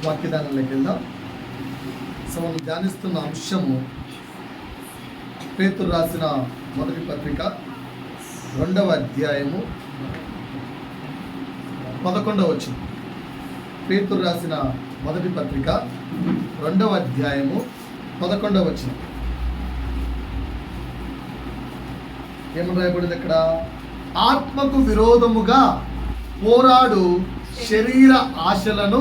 వాక్యదానంలోకి వెళ్దాం. సో మనం ధ్యానిస్తున్న అంశము పేతురు రాసిన మొదటి పత్రిక 2వ అధ్యాయము 11వ వచనం. పేతురు రాసిన మొదటి పత్రిక 2వ అధ్యాయము 11వ వచనం. ఏమని రాయబడింది అక్కడ? ఆత్మకు విరోధముగా పోరాడు శరీర ఆశలను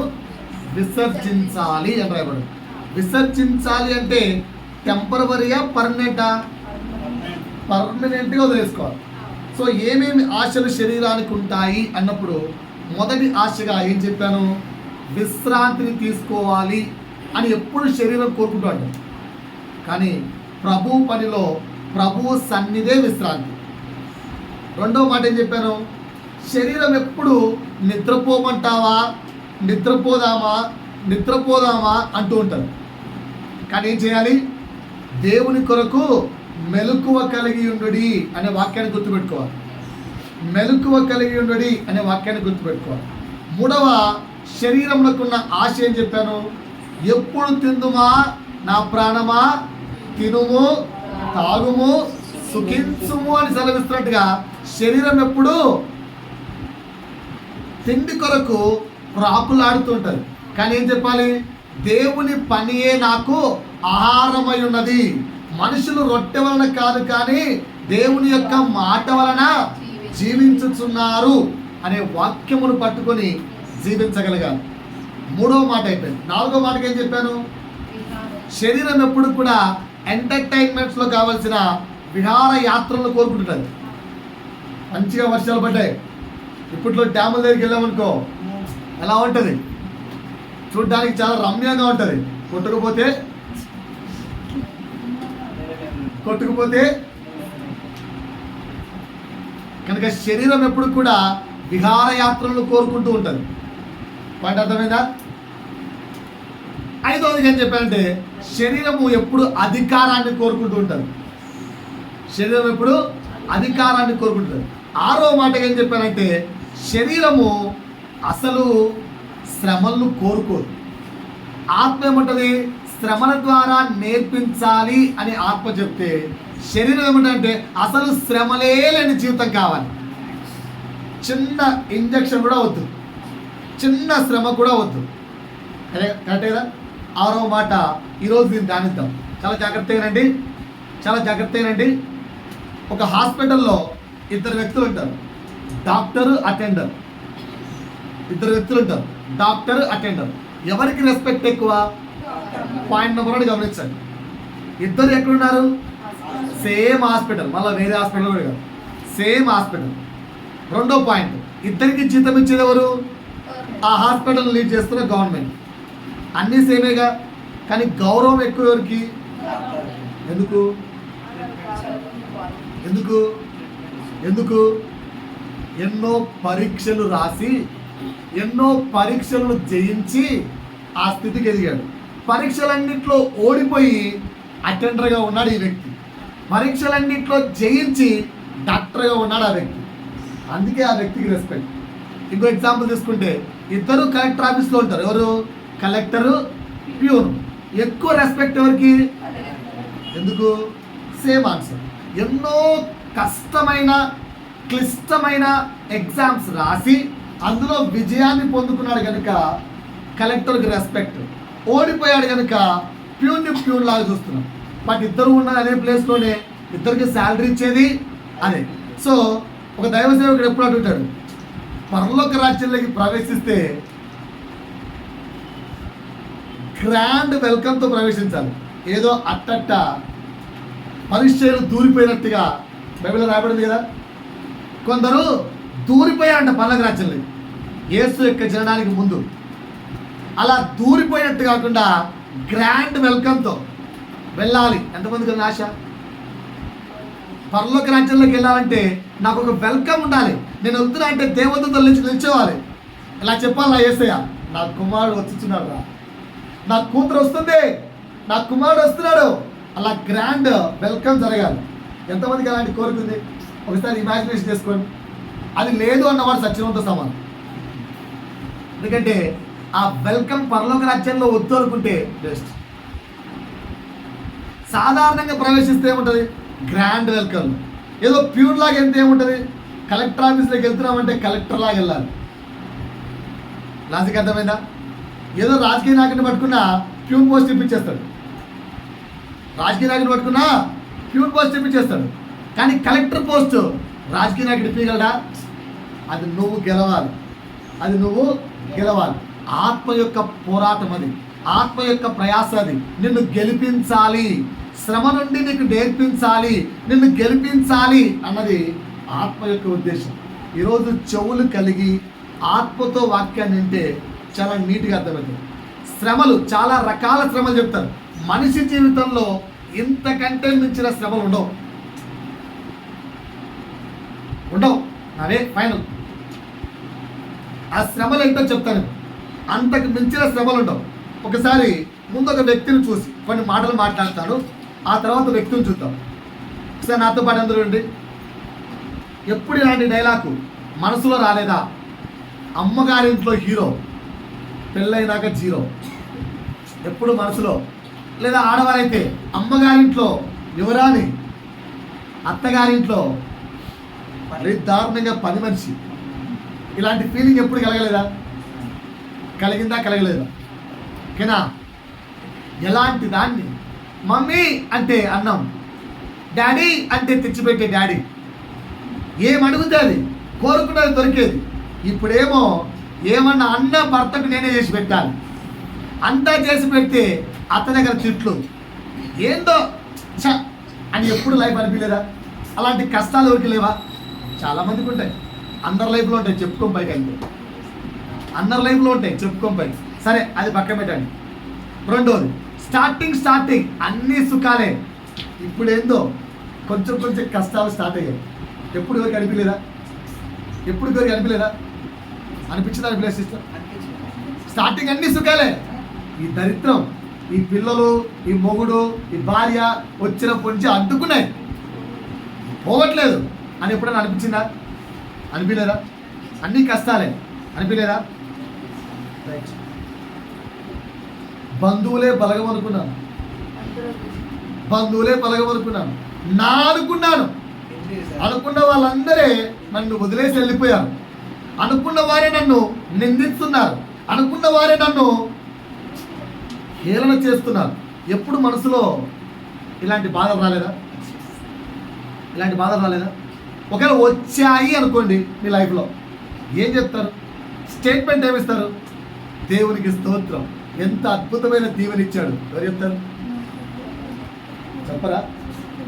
విసర్జించాలి అని రాయబడింది. విసర్జించాలి అంటే టెంపరవరీగా పర్మనెంట్గా వదిలేసుకోవాలి. సో ఏమేమి ఆశలు శరీరానికి ఉంటాయి అన్నప్పుడు మొదటి ఆశగా ఏం చెప్పాను? విశ్రాంతిని తీసుకోవాలి అని ఎప్పుడు శరీరం కోరుకుంటాడు. కానీ ప్రభు పనిలో ప్రభు సన్నిధే విశ్రాంతి. రెండవ మాట ఏం చెప్పాను? శరీరం ఎప్పుడు నిద్రపోదామా అంటూ ఉంటారు. కానీ ఏం చేయాలి? దేవుని కొరకు మెలకువ కలిగి ఉండుడి అనే వాక్యాన్ని గుర్తుపెట్టుకోవాలి. మెలకువ కలిగి ఉండుడి అనే వాక్యాన్ని గుర్తుపెట్టుకోవాలి. మూడవ శరీరంలోకి ఉన్న ఆశ ఏం చెప్పాను? ఎప్పుడు తిందుమా నా ప్రాణమా, తినుము తాగుము సుఖించుము అని సెలవిస్తున్నట్టుగా శరీరం ఎప్పుడు తిండి కొరకు ప్రాకులాడుతుంటుంది. కానీ ఏం చెప్పాలి? దేవుని పనియే నాకు ఆహారమై ఉన్నది. మనుషులు రొట్టె వలన కాదు కానీ దేవుని యొక్క మాట వలన జీవించుచున్నారు అనే వాక్యమును పట్టుకొని జీవించగలగాలి. మూడవ మాట అయిపోయింది. నాలుగో మాటకి ఏం చెప్పాను? శరీరం ఎప్పుడు కూడా ఎంటర్టైన్మెంట్స్లో కావాల్సిన విహార యాత్రలను కోరుకుంటుంది. మంచిగా వర్షాలు పడ్డాయి, ఇప్పట్లో డ్యాముల దగ్గరికి వెళ్ళామనుకో ఎలా ఉంటుంది? చూడ్డానికి చాలా రమ్యంగా ఉంటుంది. కొట్టుకుపోతే కనుక శరీరం ఎప్పుడు కూడా విహారయాత్రలను కోరుకుంటూ ఉంటుంది. పాయింట్ అర్థమైందా? ఐదవది ఏం చెప్పానంటే శరీరము ఎప్పుడు అధికారాన్ని కోరుకుంటూ ఉంటుంది. శరీరం ఎప్పుడు అధికారాన్ని కోరుకుంటుంది. ఆరో మాట ఏం చెప్పానంటే శరీరము అసలు శ్రమలను కోరుకోదు. ఆత్మ ఏమంటుంది? శ్రమల ద్వారా నేర్పించాలి అని ఆత్మ చెప్తే శరీరం ఏమంటే అసలు శ్రమలే లేని జీవితం కావాలి. చిన్న ఇంజక్షన్ కూడా వద్దు, చిన్న శ్రమ కూడా వద్దు. కరెక్టే కదా? ఆరో మాట ఈరోజు దీన్ని ధ్యానిద్దాం. చాలా జాగ్రత్తగానండి. ఒక హాస్పిటల్లో ఇద్దరు వ్యక్తులు ఉంటారు, డాక్టర్ అటెండర్. డాక్టర్ అటెండర్ ఎవరికి రెస్పెక్ట్ ఎక్కువ? పాయింట్ నెంబర్ 1 గమనించండి. ఇద్దరు ఎక్కడున్నారు? సేమ్ హాస్పిటల్, మళ్ళీ వేరే హాస్పిటల్ కూడా కాదు, సేమ్ హాస్పిటల్. రెండో పాయింట్, ఇద్దరికి జీతం ఇచ్చేది ఎవరు? ఆ హాస్పిటల్ లీడ్ చేస్తున్న గవర్నమెంట్. అన్నీ సేమేగా, కానీ గౌరవం ఎక్కువ ఎవరికి? ఎందుకు? ఎన్నో పరీక్షలు రాసి ఎన్నో పరీక్షలను జయించి ఆ స్థితికి ఎదిగాడు. పరీక్షలన్నింటిలో ఓడిపోయి అటెండర్గా ఉన్నాడు ఈ వ్యక్తి. పరీక్షలన్నింటిలో జయించి డాక్టర్గా ఉన్నాడు ఆ వ్యక్తి. అందుకే ఆ వ్యక్తికి రెస్పెక్ట్. ఇంకో ఎగ్జాంపుల్ తీసుకుంటే ఇద్దరు కలెక్టర్ ఆఫీస్లో ఉంటారు. ఎవరు? Collector, peon. ఎక్కువ రెస్పెక్ట్ ఎవరికి? ఎందుకు? Same answer. ఎన్నో కష్టమైన క్లిష్టమైన ఎగ్జామ్స్ రాసి అందులో విజయాన్ని పొందుకున్నాడు కనుక కలెక్టర్కి రెస్పెక్ట్. ఓడిపోయాడు కనుక ప్యూన్ లాగా చూస్తున్నాం. బట్ ఇద్దరు ఉన్న అదే ప్లేస్లోనే ఇద్దరికి శాలరీ ఇచ్చేది అదే. సో ఒక దైవ సేవకుడు ఎప్పుడు అడుగుతాడు, పరలోక రాజ్యంలోకి ప్రవేశిస్తే గ్రాండ్ వెల్కమ్తో ప్రవేశించాలి. ఏదో అట్టట్ట పరిచయాలు దూరిపోయినట్టుగా బైబిల్లో రాయబడింది కదా. కొందరు దూరిపోయారంట పరలోక రాజ్యంలో యేసు యొక్క జననానికి ముందు. అలా దూరిపోయినట్టు కాకుండా గ్రాండ్ వెల్కమ్తో వెళ్ళాలి. ఎంతమందికి ఆశ? పరలోక రాజ్యంలోకి వెళ్ళాలంటే నాకు ఒక వెల్కమ్ ఉండాలి. నేను వెళ్తున్నా అంటే దేవదూతల నుంచి నిల్చోవాలి. ఇలా చెప్పాలి, నా యేసయ్య నా కుమారుడు వచ్చుచున్నాడు రా, నా కూతురు వస్తుంది, నా కుమారుడు వస్తున్నాడు. అలా గ్రాండ్ వెల్కమ్ జరగాలి. ఎంతమందికి అలాంటి కోరుకుంది? ఒకసారి ఇమాజినేషన్ చేసుకోండి. అది లేదు అన్నవాడు సత్యంతో సమానం. ఎందుకంటే ఆ వెల్కమ్ పరలోక రాజ్యంలో వద్దు అనుకుంటే బెస్ట్. సాధారణంగా ప్రవేశిస్తే ఏముంటుంది? Grand welcome. ఏదో ప్యూర్ లాగా ఎంత ఏముంటుంది? కలెక్టర్ ఆఫీస్లోకి వెళ్తున్నామంటే కలెక్టర్ లాగా వెళ్ళాలి. లాజిక్ అర్థమైందా? ఏదో రాజకీయ నాయకుడిని పట్టుకున్నా ప్యూన్ పోస్ట్ ఇప్పించేస్తాడు. రాజకీయ నాయకుడిని పట్టుకున్నా ప్యూన్ పోస్ట్ ఇప్పించేస్తాడు. కానీ కలెక్టర్ పోస్ట్ రాజకీయ నాయకుడు ఇప్పగలడా? అది నువ్వు గెలవాలి, అది నువ్వు గెలవాలి. ఆత్మ యొక్క పోరాటం అది, ఆత్మ యొక్క ప్రయాస అది. నిన్ను గెలిపించాలి, శ్రమ నుండి నీకు నేర్పించాలి, నిన్ను గెలిపించాలి అన్నది ఆత్మ యొక్క ఉద్దేశం. ఈరోజు చెవులు కలిగి ఆత్మతో వాక్యాన్ని వింటే చాలా నీట్గా అర్థమవుతుంది. శ్రమలు, చాలా రకాల శ్రమలు చెప్తారు. మనిషి జీవితంలో ఇంతకంటే మించిన శ్రమలు ఉండవు. అవే ఫైనల్. ఆ శ్రమలు ఏంటో చెప్తాను. అంతకు మించిన శ్రమలు ఉండవు. ఒకసారి ముందు ఒక వ్యక్తిని చూసి కొన్ని మాటలు మాట్లాడతాను, ఆ తర్వాత వ్యక్తిని చూద్దాం. ఒకసారి నాతో పాటు అందరూ ఉండి. ఎప్పుడు ఇలాంటి డైలాగు మనసులో రాలేదా? అమ్మగారింట్లో హీరో, పెళ్ళైనాక జీరో. ఎప్పుడు మనసులో. లేదా ఆడవారైతే అమ్మగారింట్లో యువరాణి, అత్తగారింట్లో మరీ దారుణంగా పని మనిషి. ఇలాంటి ఫీలింగ్ ఎప్పుడు కలగలేదా? కలిగిందా? కలగలేదా? ఓకేనా? ఎలాంటి దాన్ని మమ్మీ అంటే అన్నం, డాడీ అంటే తెచ్చిపెట్టే డాడీ, ఏమడుగుతే అది కోరుకున్నది దొరికేది. ఇప్పుడేమో ఏమన్నా అన్న భర్తకు నేనే చేసి పెట్టాలి, అంతా చేసి పెడితే అతని దగ్గర తిట్లు. ఏందో చ అని ఎప్పుడు లైఫ్ అనిపించలేదా? అలాంటి కష్టాలు ఎవరికి లేవా? చాలామందికి ఉంటాయి. అందరి లైఫ్లో ఉంటాయి, చెప్పుకోం పైకి. అంటే అందరి లైఫ్లో ఉంటాయి, చెప్పుకోం పైకి. సరే, అది పక్కన పెట్టండి. రెండోది, స్టార్టింగ్ అన్నీ సుఖాలే. ఇప్పుడు ఏందో కొంచెం కొంచెం కష్టాలు స్టార్ట్ అయ్యాయి. ఎప్పుడు ఎవరికి అనిపించలేదా? ఎప్పుడు ఎవరికి అనిపించలేదా? అనిపించిందా? అనిపించలేదు సిస్టర్? స్టార్టింగ్ అన్నీ సుఖాలే. ఈ దరిద్రం, ఈ పిల్లలు, ఈ మొగుడు, ఈ భార్య వచ్చినప్పటి నుంచి అడ్డుకున్నాయి, పోవట్లేదు అని ఎప్పుడైనా అనిపించిందా? అనిపించలేదా? అన్నీ కష్టాలే అనిపించలేదా? రైట్. బంధువులే బలగం అనుకున్నాను, నా అనుకున్నాను. అనుకున్న వాళ్ళందరే నన్ను వదిలేసి వెళ్ళిపోయారు. అనుకున్న వారే నన్ను నిందిస్తున్నారు, అనుకున్న వారే నన్ను హేళన చేస్తున్నారు. ఎప్పుడు మనసులో ఇలాంటి బాధలు రాలేదా? ఒకవేళ వచ్చాయి అనుకోండి మీ లైఫ్లో, ఏం చెప్తారు? స్టేట్మెంట్ ఏమిస్తారు? దేవునికి స్తోత్రం, ఎంత అద్భుతమైన దీవెన ఇచ్చాడు. ఎవరు చెప్తారు? చెప్పరా?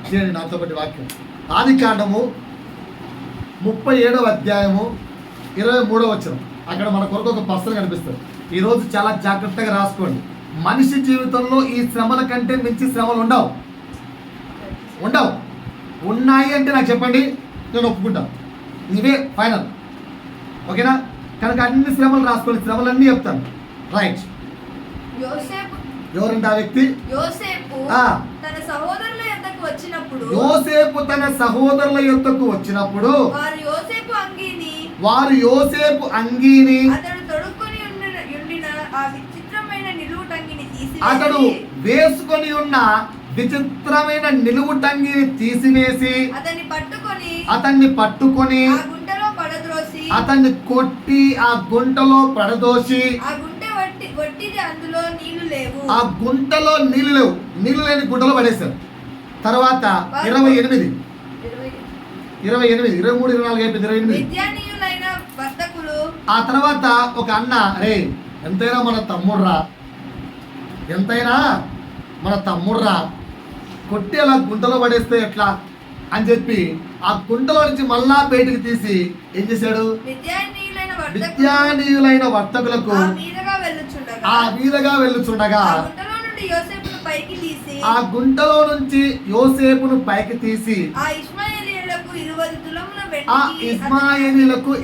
చేయండి నాతో పాటు వాక్యం. ఆదికాండము 37వ అధ్యాయము 23వ వచనం. అక్కడ మన కొరకు ఒక పర్సన్ కనిపిస్తారు. ఈరోజు చాలా జాగ్రత్తగా రాసుకోండి. మనిషి జీవితంలో ఈ శ్రమల కంటే మించి శ్రమలు ఉండవు. ఉన్నాయి అంటే నాకు చెప్పండి, నేను ఒప్పుకుంటాను. ఇవే ఫైనల్. ఓకేనా? కనుక అన్ని శ్రమలు రాసుకోండి, శ్రమలన్నీ చెప్తాను. రైట్. ఎవరంటే ఆ వ్యక్తి? యోసేపు తన సహోదరుల యొద్దకు వచ్చినప్పుడు వారు యోసేపు అంగీని అతడు వేసుకొని ఉన్న విచిత్రమైన నిలువుటంగిని తీసివేసి అతన్ని పట్టుకొని అతన్ని కొట్టి ఆ గుంటలో పడదోసి, ఆ గుంటలో నీళ్లు లేవు, నీళ్లు లేని గుంటలో పడేశారు. తర్వాత 28, 23, 24 అయిపోయింది, 28. ఆ తర్వాత ఒక అన్న, అరే ఎంతైనా మన తమ్ముడ్రా, కొట్టి అలా గుంటలో పడేస్తే ఎట్లా అని చెప్పి ఆ గుంటలో నుంచి మళ్ళా బయటికి తీసి ఏం చేశాడు? విద్యానీయులైన వర్తకులకు ఆ మీదగా వెళ్ళుచుండగా ఆ గుంటలో నుంచి యోసేపును పైకి తీసి ఆ ఇష్మాయేలీయులకు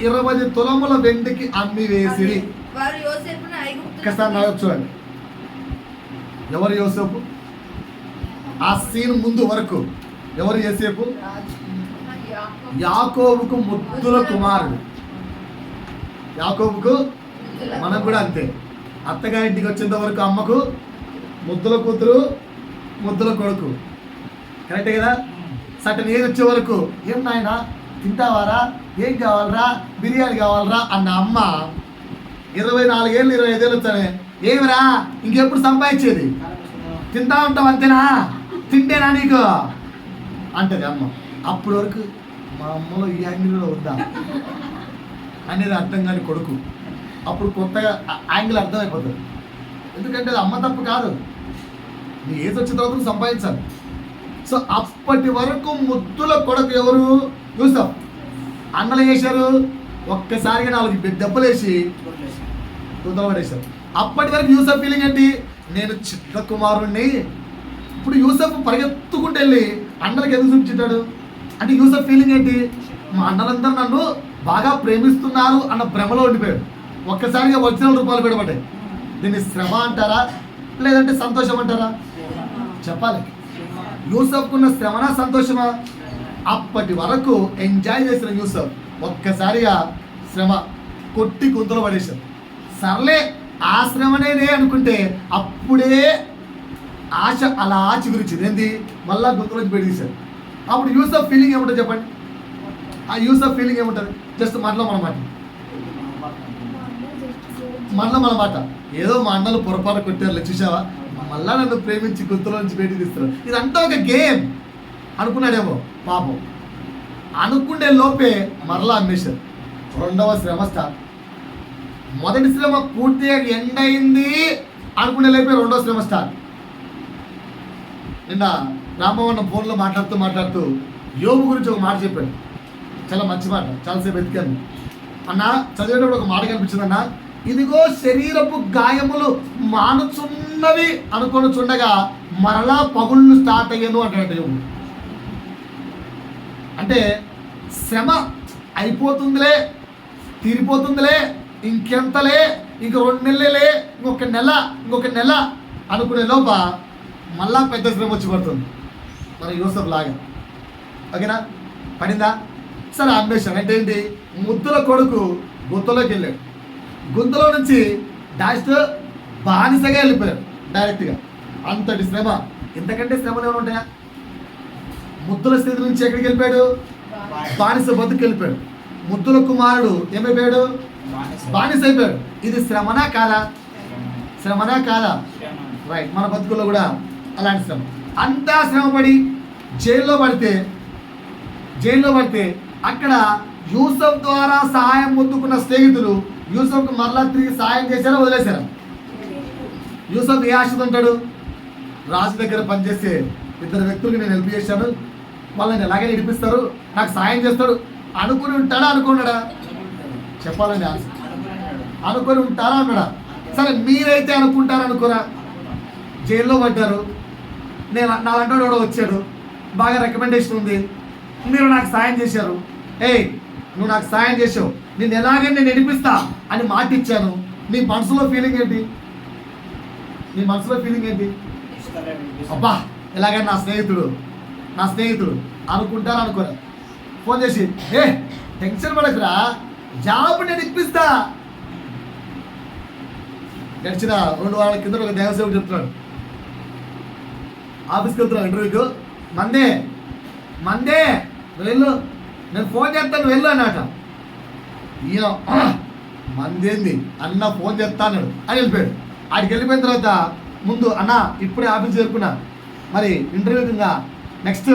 20 తులముల వెండికి అమ్మి వేసిరి. ఒకసారి చూడండి, ఎవరు యోసేపు? ఆ సీన్ ముందు వరకు ఎవరు యోసేపు? యాకోబుకు ముద్దుల కుమారుడు. యాకోబుకు, మనం కూడా అంతే, అత్తగారింటికి వచ్చేంత వరకు అమ్మకు ముద్దుల కూతురు ముద్దుల కొడుకు, కరెక్టే కదా. సటన్ ఏజ్ వచ్చే వరకు ఏం నాయనా తింటావారా, ఏం కావాలరా, బిర్యానీ కావాలరా అన్న అమ్మ 24 ఏళ్ళు 25 ఏళ్ళు వచ్చానే ఏమిరా ఇంకెప్పుడు సంపాదించేది, తింటా ఉంటావు అంతేనా, తింటేనా నీకు అంటది అమ్మ. అప్పటి వరకు మా అమ్మలో ఈ యాంగిల్లో ఉందా అనేది అర్థం కాని కొడుకు అప్పుడు కొత్తగా యాంగిల్ అర్థమైపోతుంది. ఎందుకంటే అది అమ్మ తప్పు కాదు, నీ ఏజ్ వచ్చిన తర్వాత నువ్వు సంపాదించాలి. సో అప్పటి వరకు ముద్దుల కొడుకు ఎవరు? యూసఫ్. అన్నలు చేశారు ఒక్కసారిగా 4 దెబ్బలేసి గుంతలు పడేశారు. అప్పటి వరకు యూసఫ్ ఫీలింగ్ ఏంటి? నేను చిన్న కుమారుణ్ణి. ఇప్పుడు యూసఫ్ పరిగెత్తుకుంటూ వెళ్ళి అన్నలకు ఎందుకు చూపించాడు అంటే యూసఫ్ ఫీలింగ్ ఏంటి? మా అన్నలందరూ నన్ను బాగా ప్రేమిస్తున్నారు అన్న భ్రమలో ఉండిపోయాడు. ఒక్కసారిగా ఒరిజినల్ రూపాయలు పెడబడ్డాయి. దీన్ని శ్రమ అంటారా లేదంటే సంతోషం అంటారా? చెప్పాలి. యూసఫ్కున్న శ్రమనా సంతోషమా? అప్పటి వరకు ఎంజాయ్ చేసిన యూసఫ్ ఒక్కసారిగా శ్రమ కొట్టి గుంతలు పడేశారు. సర్లే ఆ శ్రమనేదే అనుకుంటే అప్పుడే ఆశ అలా చిగురించింది. ఏంది? మళ్ళా గుంతలోంచి పెడిగేశారు. అప్పుడు యూసఫ్ ఫీలింగ్ ఏముంటుంది చెప్పండి? ఆ యూసఫ్ ఫీలింగ్ ఏముంటుంది? జస్ట్ మనలో మన మాట, ఏదో మా అన్నలు పొరపాటు కొట్టారు చూసావా, మళ్ళా నన్ను ప్రేమించి గుంతలో నుంచి బయటికి తీస్తారు, ఇదంతా ఒక గేమ్ అనుకున్నాడేమో పాపం. అనుకునే లోపే మరలా అమ్మేశారు. రెండవ శ్రమ స్టార్ట్. మొదటి శ్రమ పూర్తిగా ఎండ్ అయింది అనుకునే లోపే రెండవ శ్రమ స్టార్ట్. నిన్న రామవన్న ఫోన్లో మాట్లాడుతూ యోబు గురించి ఒక మాట చెప్పాడు. చాలా మంచి మాట, చాలాసేపు వెతికాను. అన్న చదివేటప్పుడు ఒక మాట కనిపించింది. అన్న ఇదిగో శరీరపు గాయములు మానుచున్నవి అనుకొని చుండగా మరలా పగుళ్ళు స్టార్ట్ అయ్యాను అంటాడు యోబు. అంటే శ్రమ అయిపోతుందిలే, తీరిపోతుందిలే, ఇంకెంతలే, ఇంక 2 నెలలే, ఇంకొక నెల అనుకునే లోప మళ్ళా పెద్ద శ్రమ వచ్చి పడుతుంది మన యూసఫ్ లాగా. ఓకేనా? పడిందా? సరే అమ్మేశాను. అంటే ఏంటి? ముద్దుల కొడుకు గుంతలోకి వెళ్ళాడు. గుంతలో నుంచి డాస్ట్ బానిసగా వెళ్ళిపోయాడు డైరెక్ట్గా. అంతటి శ్రమ. ఇంతకంటే శ్రమలు ఏమైనా ఉంటాయా? ముద్దుల స్థితి నుంచి ఎక్కడికి వెళ్ళిపోయాడు? బానిస బతుకు వెళ్ళిపోయాడు. ముద్దుల కుమారుడు ఏమైపోయాడు? బానిస అయిపోయాడు. ఇది శ్రమనా కాదా? శ్రమనా కాదా? రైట్. మన బతుకుల్లో కూడా అలాంటి శ్రమ. అంతా శ్రమపడి జైల్లో పడితే అక్కడ యూసఫ్ ద్వారా సహాయం పొందుకున్న స్నేహితులు యూసఫ్కు మరలా తిరిగి సహాయం చేశారా వదిలేశారా? యూసఫ్ ఏ ఆశతో ఉంటాడు? రాజు దగ్గర పనిచేసే 2 వ్యక్తులకి నేను హెల్ప్ చేశాను, వాళ్ళని ఎలాగే నడిపిస్తారు, నాకు సాయం చేస్తాడు అనుకుని ఉంటాడా అనుకున్నాడా? చెప్పాలండి ఆన్సర్. అనుకొని ఉంటారా అన్నాడా? సరే మీరైతే అనుకుంటారా అనుకోరా? జైల్లో పడ్డారు, నేను నాలంటే కూడా వచ్చాడు, బాగా రికమెండేషన్ ఉంది, మీరు నాకు సాయం చేశారు, నువ్వు నాకు సాయం చేసావు, నేను ఎలాగే నేను నడిపిస్తా అని మాట ఇచ్చాను. నీ మనసులో ఫీలింగ్ ఏంటి? అబ్బా ఎలాగైనా నా స్నేహితుడు అనుకుంటారా అనుకోరా? ఫోన్ చేసి టెన్షన్ పడకురా, జాబ్ నేను ఇప్పిస్తా. గడిచిన 2 వారాల కింద ఒక దేవసేవకు చెప్తున్నాడు, ఆఫీస్కి వెళ్తున్నాడు ఇంటర్వ్యూకు, మందే వెళ్ళు, నేను ఫోన్ చేస్తాను వెళ్ళు అన్నట. ఈయన మందేంది అన్న ఫోన్ చేస్తా అన్నాడు అని వెళ్ళిపోయాడు. ఆడికి వెళ్ళిపోయిన తర్వాత ముందు అన్న ఇప్పుడే ఆఫీస్ చేరుకున్నా, మరి ఇంటర్వ్యూకి ఇంకా నెక్స్ట్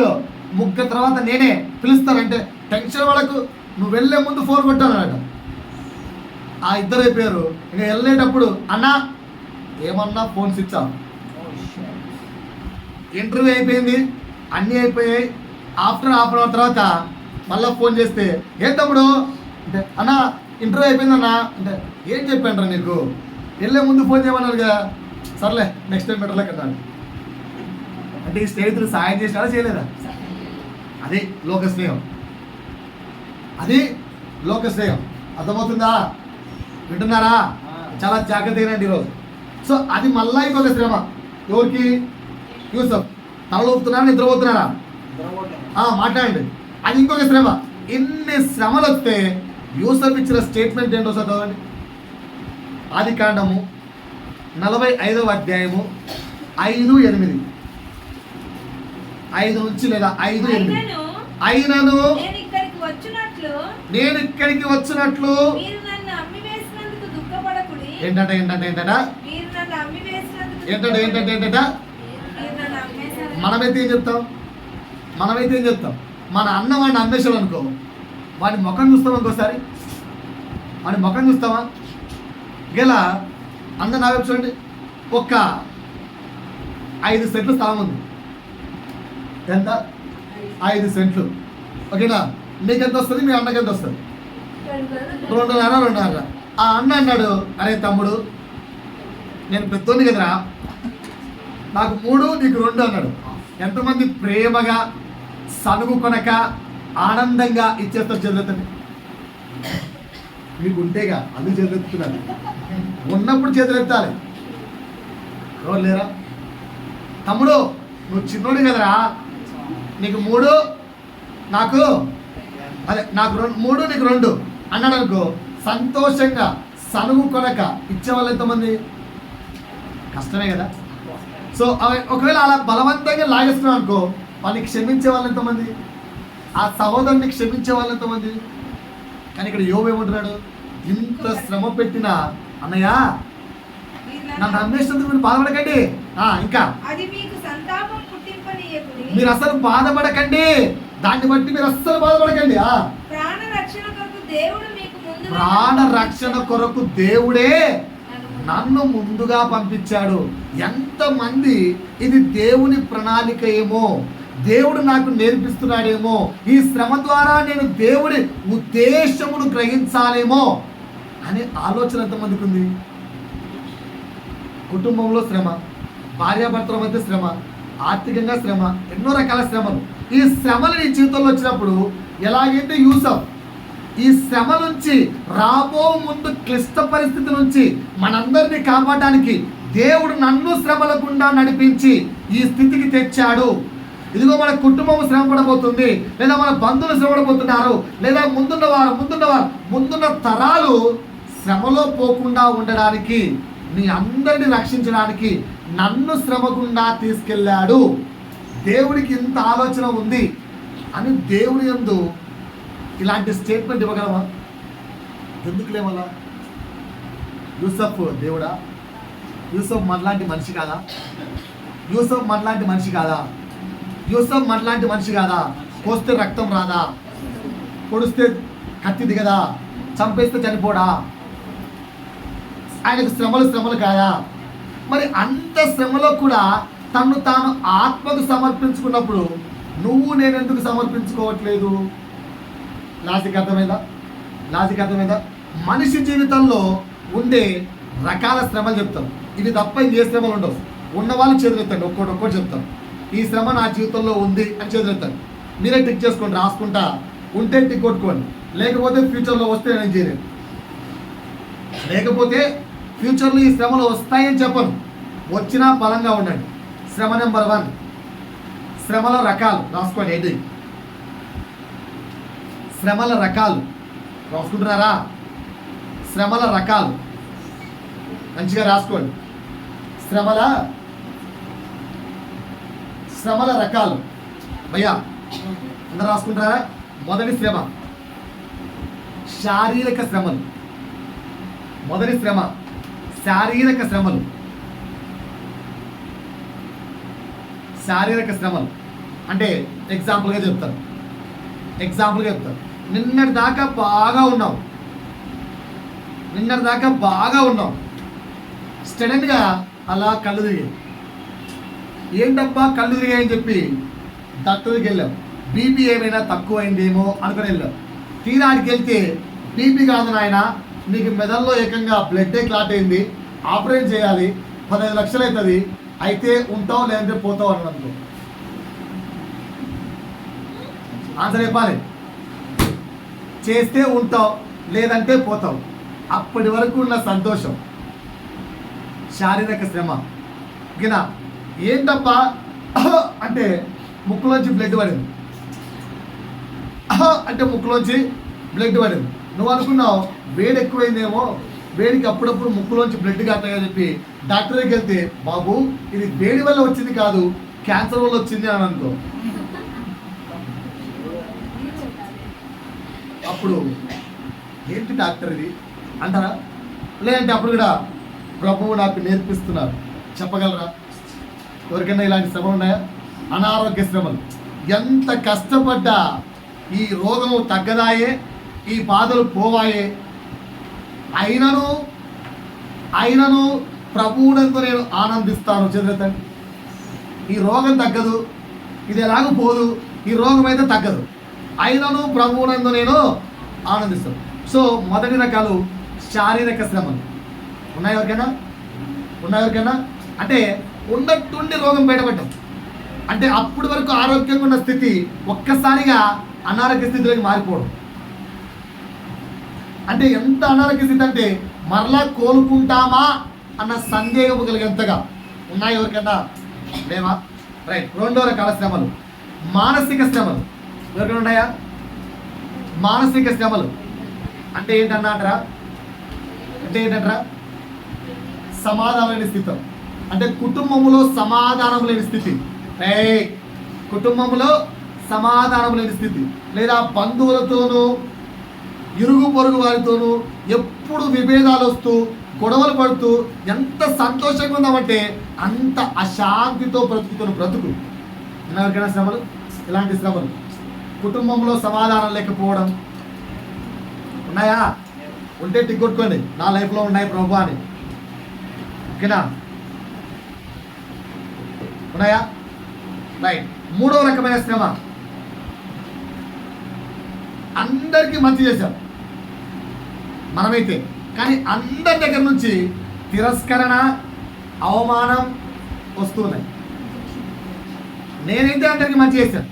3 తర్వాత నేనే పిలుస్తానంటే టెన్షన్ పడకు, నువ్వు వెళ్ళే ముందు ఫోన్ కొట్టానట. ఆ 2 అయిపోయారు. ఇంకా వెళ్ళేటప్పుడు అన్న ఏమన్నా ఫోన్ స్విచ్ ఆఫ్. ఇంటర్వ్యూ అయిపోయింది, అన్నీ అయిపోయాయి. ఆఫ్టర్ హాఫ్ అన్ అవర్ తర్వాత మళ్ళీ ఫోన్ చేస్తే ఏం తమ్ముడు అంటే అన్న ఇంటర్వ్యూ అయిపోయిందన్నా అంటే ఏం చెప్పాను నీకు, వెళ్ళే ముందు ఫోన్ చేయమన్నారు కదా, సర్లే నెక్స్ట్ టైం బెటర్లే కదా. అంటే ఈ స్నేహితులు సాయం చేసినారా చేయలేదా? అది లోక స్నేహం. అర్థమవుతుందా? వింటున్నారా? చాలా జాగ్రత్తగా ఈరోజు. సో అది మళ్ళా ఇంకొక శ్రమ. ఎవరికి? యూసఫ్. తలలోపుతున్నారా నిద్రపోతున్నారా? మాట్లాడండి. అది ఇంకొక శ్రమ. ఇన్ని శ్రమలు వస్తే యూసఫ్ ఇచ్చిన స్టేట్మెంట్ ఏంటో చదవండి. ఆదికాండము 45వ అధ్యాయము 5-8, 5 నుంచి లేదా 5-8. అయినను నేను ఇక్కడికి వచ్చినట్లు మీరు నన్ను అమ్మివేసినందుకు దుఃఖపడకుడి. ఏంటంట మీరు నన్ను అమ్మివేసినందుకు ఏంటంట మనమైతే ఏం చెప్తాం? మన అన్న వాడిని అమ్మేశాడు అనుకో, వాడి ముఖం చూస్తాం ఇంకోసారి, వాడి ముఖం చూస్తావా? గెలా అందరు నా వైపు చూడండి, ఒక్క 5 సెంట్లు స్థలం ఉంది. ఎంత? 5 సెంట్లు. ఓకేనా? మీకు ఎంత వస్తుంది, మీ అన్నకి ఎంత వస్తుంది? 2.5. ఆ అన్న అన్నాడు, అరే తమ్ముడు నేను పెద్దోని కదరా, నాకు 3 నీకు 2 అన్నాడు. ఎంతమంది ప్రేమగా సనుగు కొనక ఆనందంగా ఇచ్చేస్తారు? చేతులెత్తండి. మీకు ఉంటేగా అందుకు చేతులెత్తుతున్నారు. ఉన్నప్పుడు చేతులెత్తాలి. ఎవరు లేరా? తమ్ముడు నువ్వు చిన్నోడు కదరా, నీకు 3 నాకు 3 నీకు 2 అన్నాడు అనుకో, సంతోషంగా సనుగు కొనక ఇచ్చేవాళ్ళు ఎంతమంది? కష్టమే కదా. సో ఒకవేళ అలా బలవంతంగా లాగేస్తున్నావు అనుకో, వాళ్ళని క్షమించే వాళ్ళు ఎంతమంది? ఆ సహోదరుని క్షమించే వాళ్ళు ఎంతమంది? కానీ ఇక్కడ యోబు ఏమంటున్నాడు? ఇంత శ్రమ పెట్టిన అన్నయ్య నన్ను అమ్మేసినందుకు మీరు బాధపడకండి. ఇంకా మీరు అసలు బాధపడకండి, దాన్ని బట్టి మీరు అస్సలు బాధపడకండి. ప్రాణ రక్షణ కొరకు దేవుడే నన్ను ముందుగా పంపించాడు. ఎంతమంది ఇది దేవుని ప్రణాళిక ఏమో, దేవుడు నాకు నేర్పిస్తున్నాడేమో, ఈ శ్రమ ద్వారా నేను దేవుడి ఉద్దేశమును గ్రహించాలేమో అనే ఆలోచన ఎంతమందికి ఉంది? కుటుంబంలో శ్రమ, భార్యాభర్తల మధ్య శ్రమ, ఆర్థికంగా శ్రమ, ఎన్నో రకాల శ్రమలు. ఈ శ్రమలు నీ జీవితంలో వచ్చినప్పుడు ఎలాగైతే యూసఫ్ ఈ శ్రమ నుంచి, రాబో ముందు క్లిష్ట పరిస్థితి నుంచి మనందరినీ కాపాడడానికి దేవుడు నన్ను శ్రమల గుండా నడిపించి ఈ స్థితికి తెచ్చాడు. ఇదిగో మన కుటుంబం శ్రమ పడబోతుంది, లేదా మన బంధువులు శ్రమ పడబోతున్నారు, లేదా ముందున్న తరాలు శ్రమలో పోకుండా ఉండడానికి, నీ అందరిని రక్షించడానికి నన్ను శ్రమ గుండా తీసుకెళ్ళాడు. దేవుడికి ఇంత ఆలోచన ఉంది అని దేవుని యందు ఇలాంటి స్టేట్మెంట్ ఇవ్వగలమా? ఎందుకు లేవలా? యూసఫ్ దేవుడా? యూసఫ్ మనలాంటి మనిషి కాదా? యూసఫ్ మనలాంటి మనిషి కాదా? కోస్తే రక్తం రాదా? పొడిస్తే కత్తి దిగదా? చంపేస్తే చనిపోడా? ఆయనకు శ్రమలు కాదా? మరి అంత శ్రమలో కూడా తను తాను ఆత్మకు సమర్పించుకున్నప్పుడు నువ్వు నేను ఎందుకు సమర్పించుకోవట్లేదు? లాజిక్ అర్థమైందా? మనిషి జీవితంలో ఉండే రకాల శ్రమలు చెప్తాం. ఇవి తప్ప ఇంకే శ్రమలు ఉండవు. ఉన్నవాళ్ళు చేతులెత్తండి, ఒక్కొక్కటి చెప్తాం. ఈ శ్రమ నా జీవితంలో ఉంది అని చేతులెత్తండి. మీరే టిక్ చేసుకోండి, రాసుకుంటా ఉంటే టిక్ కొట్టుకోండి. లేకపోతే ఫ్యూచర్లో వస్తే నేను చేయలేను. లేకపోతే ఫ్యూచర్లో ఈ శ్రమలు వస్తాయని చెప్పను, వచ్చినా బలంగా ఉండండి. శ్రమ నెంబర్ 1, శ్రమల రకాలు రాసుకోండి. ఏంటి శ్రమల రకాలు? రాసుకుంటున్నారా? శ్రమల రకాలు మంచిగా రాసుకోండి. శ్రమల రకాలు భయ్యా అందరూ రాసుకుంటారా? మొదటి శ్రమ శారీరక శ్రమలు. మొదటి శ్రమ శారీరక శ్రమలు. అంటే ఎగ్జాంపుల్గా చెప్తాను. నిన్నటి దాకా బాగా ఉన్నావు, సడన్గా అలా కళ్ళు తిరిగాయి. ఏంటబ్బా కళ్ళు తిరిగాయని చెప్పి డాక్టర్కి వెళ్ళాం. బీపీ ఏమైనా తక్కువైందేమో అనుకుని వెళ్ళాం. తీరాడికి వెళ్తే బీపీ కాదు నాయన, నీకు మెదడులో ఏకంగా బ్లడ్ క్లాట్ అయింది, ఆపరేషన్ చేయాలి, 15 లక్షలు అవుతుంది, అయితే ఉంటావు లేదంటే పోతావు అని అనుకో. ఆన్సర్ చెప్పాలి. చేస్తే ఉంటావు లేదంటే పోతావు. అప్పటి వరకు ఉన్న సంతోషం శారీరక శ్రమ. ఓకేనా? ఏంటబ్బా అంటే ముక్కులోంచి బ్లడ్ పడింది, అంటే ముక్కులోంచి బ్లడ్ పడింది. నువ్వు అనుకున్నావు వేడి ఎక్కువైందేమో, వేడికి అప్పుడప్పుడు ముక్కులోంచి బ్లడ్ కాస్తాయని చెప్పి డాక్టర్ దగ్గరికి వెళ్తే, బాబు ఇది వేడి వల్ల వచ్చింది కాదు, క్యాన్సర్ వల్ల వచ్చింది అని అనుకో. అప్పుడు ఏంటి డాక్టర్ ఇది అంటారా? లేదంటే అప్పుడు కూడా ప్రభువు నాకు నేర్పిస్తున్నారు చెప్పగలరా? ఎవరికైనా ఇలాంటి శ్రమలు ఉన్నాయా? అనారోగ్య శ్రమలు. ఎంత కష్టపడ్డా ఈ రోగము తగ్గదాయే, ఈ బాధలు పోవాయే, అయినను ప్రభువునందు నేను ఆనందిస్తాను. చంద్రతండి, ఈ రోగం తగ్గదు, ఇది ఎలాగూ పోదు, ఈ రోగం అయితే తగ్గదు, అయినను ప్రభువునందు నేను ఆనందిస్తాను. సో మొదటి రకాలు శారీరక శ్రమలు. ఉన్నాయి ఎవరికైనా? అంటే ఉన్నట్టుండి రోగం బయటపడ్డం, అంటే అప్పటి వరకు ఆరోగ్యంగా ఉన్న స్థితి ఒక్కసారిగా అనారోగ్య స్థితిలోకి మారిపోవడం. అంటే ఎంత అనారోగ్య స్థితి అంటే మరలా కోలుకుంటామా అన్న సందేహం కలిగేంతగా ఉన్నాయి. ఎవరికైనా లేవా? రైట్. రెండో రకాల శ్రమలు మానసిక శ్రమలు. ఎవరికైనా ఉన్నాయా? మానసిక శ్రమలు అంటే ఏంటంటారా? సమాధానం లేని స్థితి. అంటే కుటుంబంలో సమాధానం లేని స్థితి. కుటుంబంలో సమాధానం లేని స్థితి, లేదా బంధువులతోనూ ఇరుగు పొరుగు వారితోనూ ఎప్పుడు విభేదాలు వస్తూ గొడవలు పడుతూ ఎంత సంతోషంగా ఉందామంటే అంత అశాంతితో బ్రతుకుతున్న బ్రతుకు. ఎవరికైనా శ్రమలు? ఇలాంటి శ్రమలు. కుటుంబంలో సమాధానం లేకపోవడం ఉన్నాయా? ఉంటే టిక్ కొట్టుకోండి, నా లైఫ్లో ఉన్నాయి ప్రభు అని. ఓకేనా? ఉన్నాయా? రైట్. మూడవ రకమైన శ్రమ, అందరికీ మంచి చేశాం మనమైతే, కానీ అందరి దగ్గర నుంచి తిరస్కరణ, అవమానం వస్తున్నాయి. నేనైతే అందరికీ మంచి చేశాను,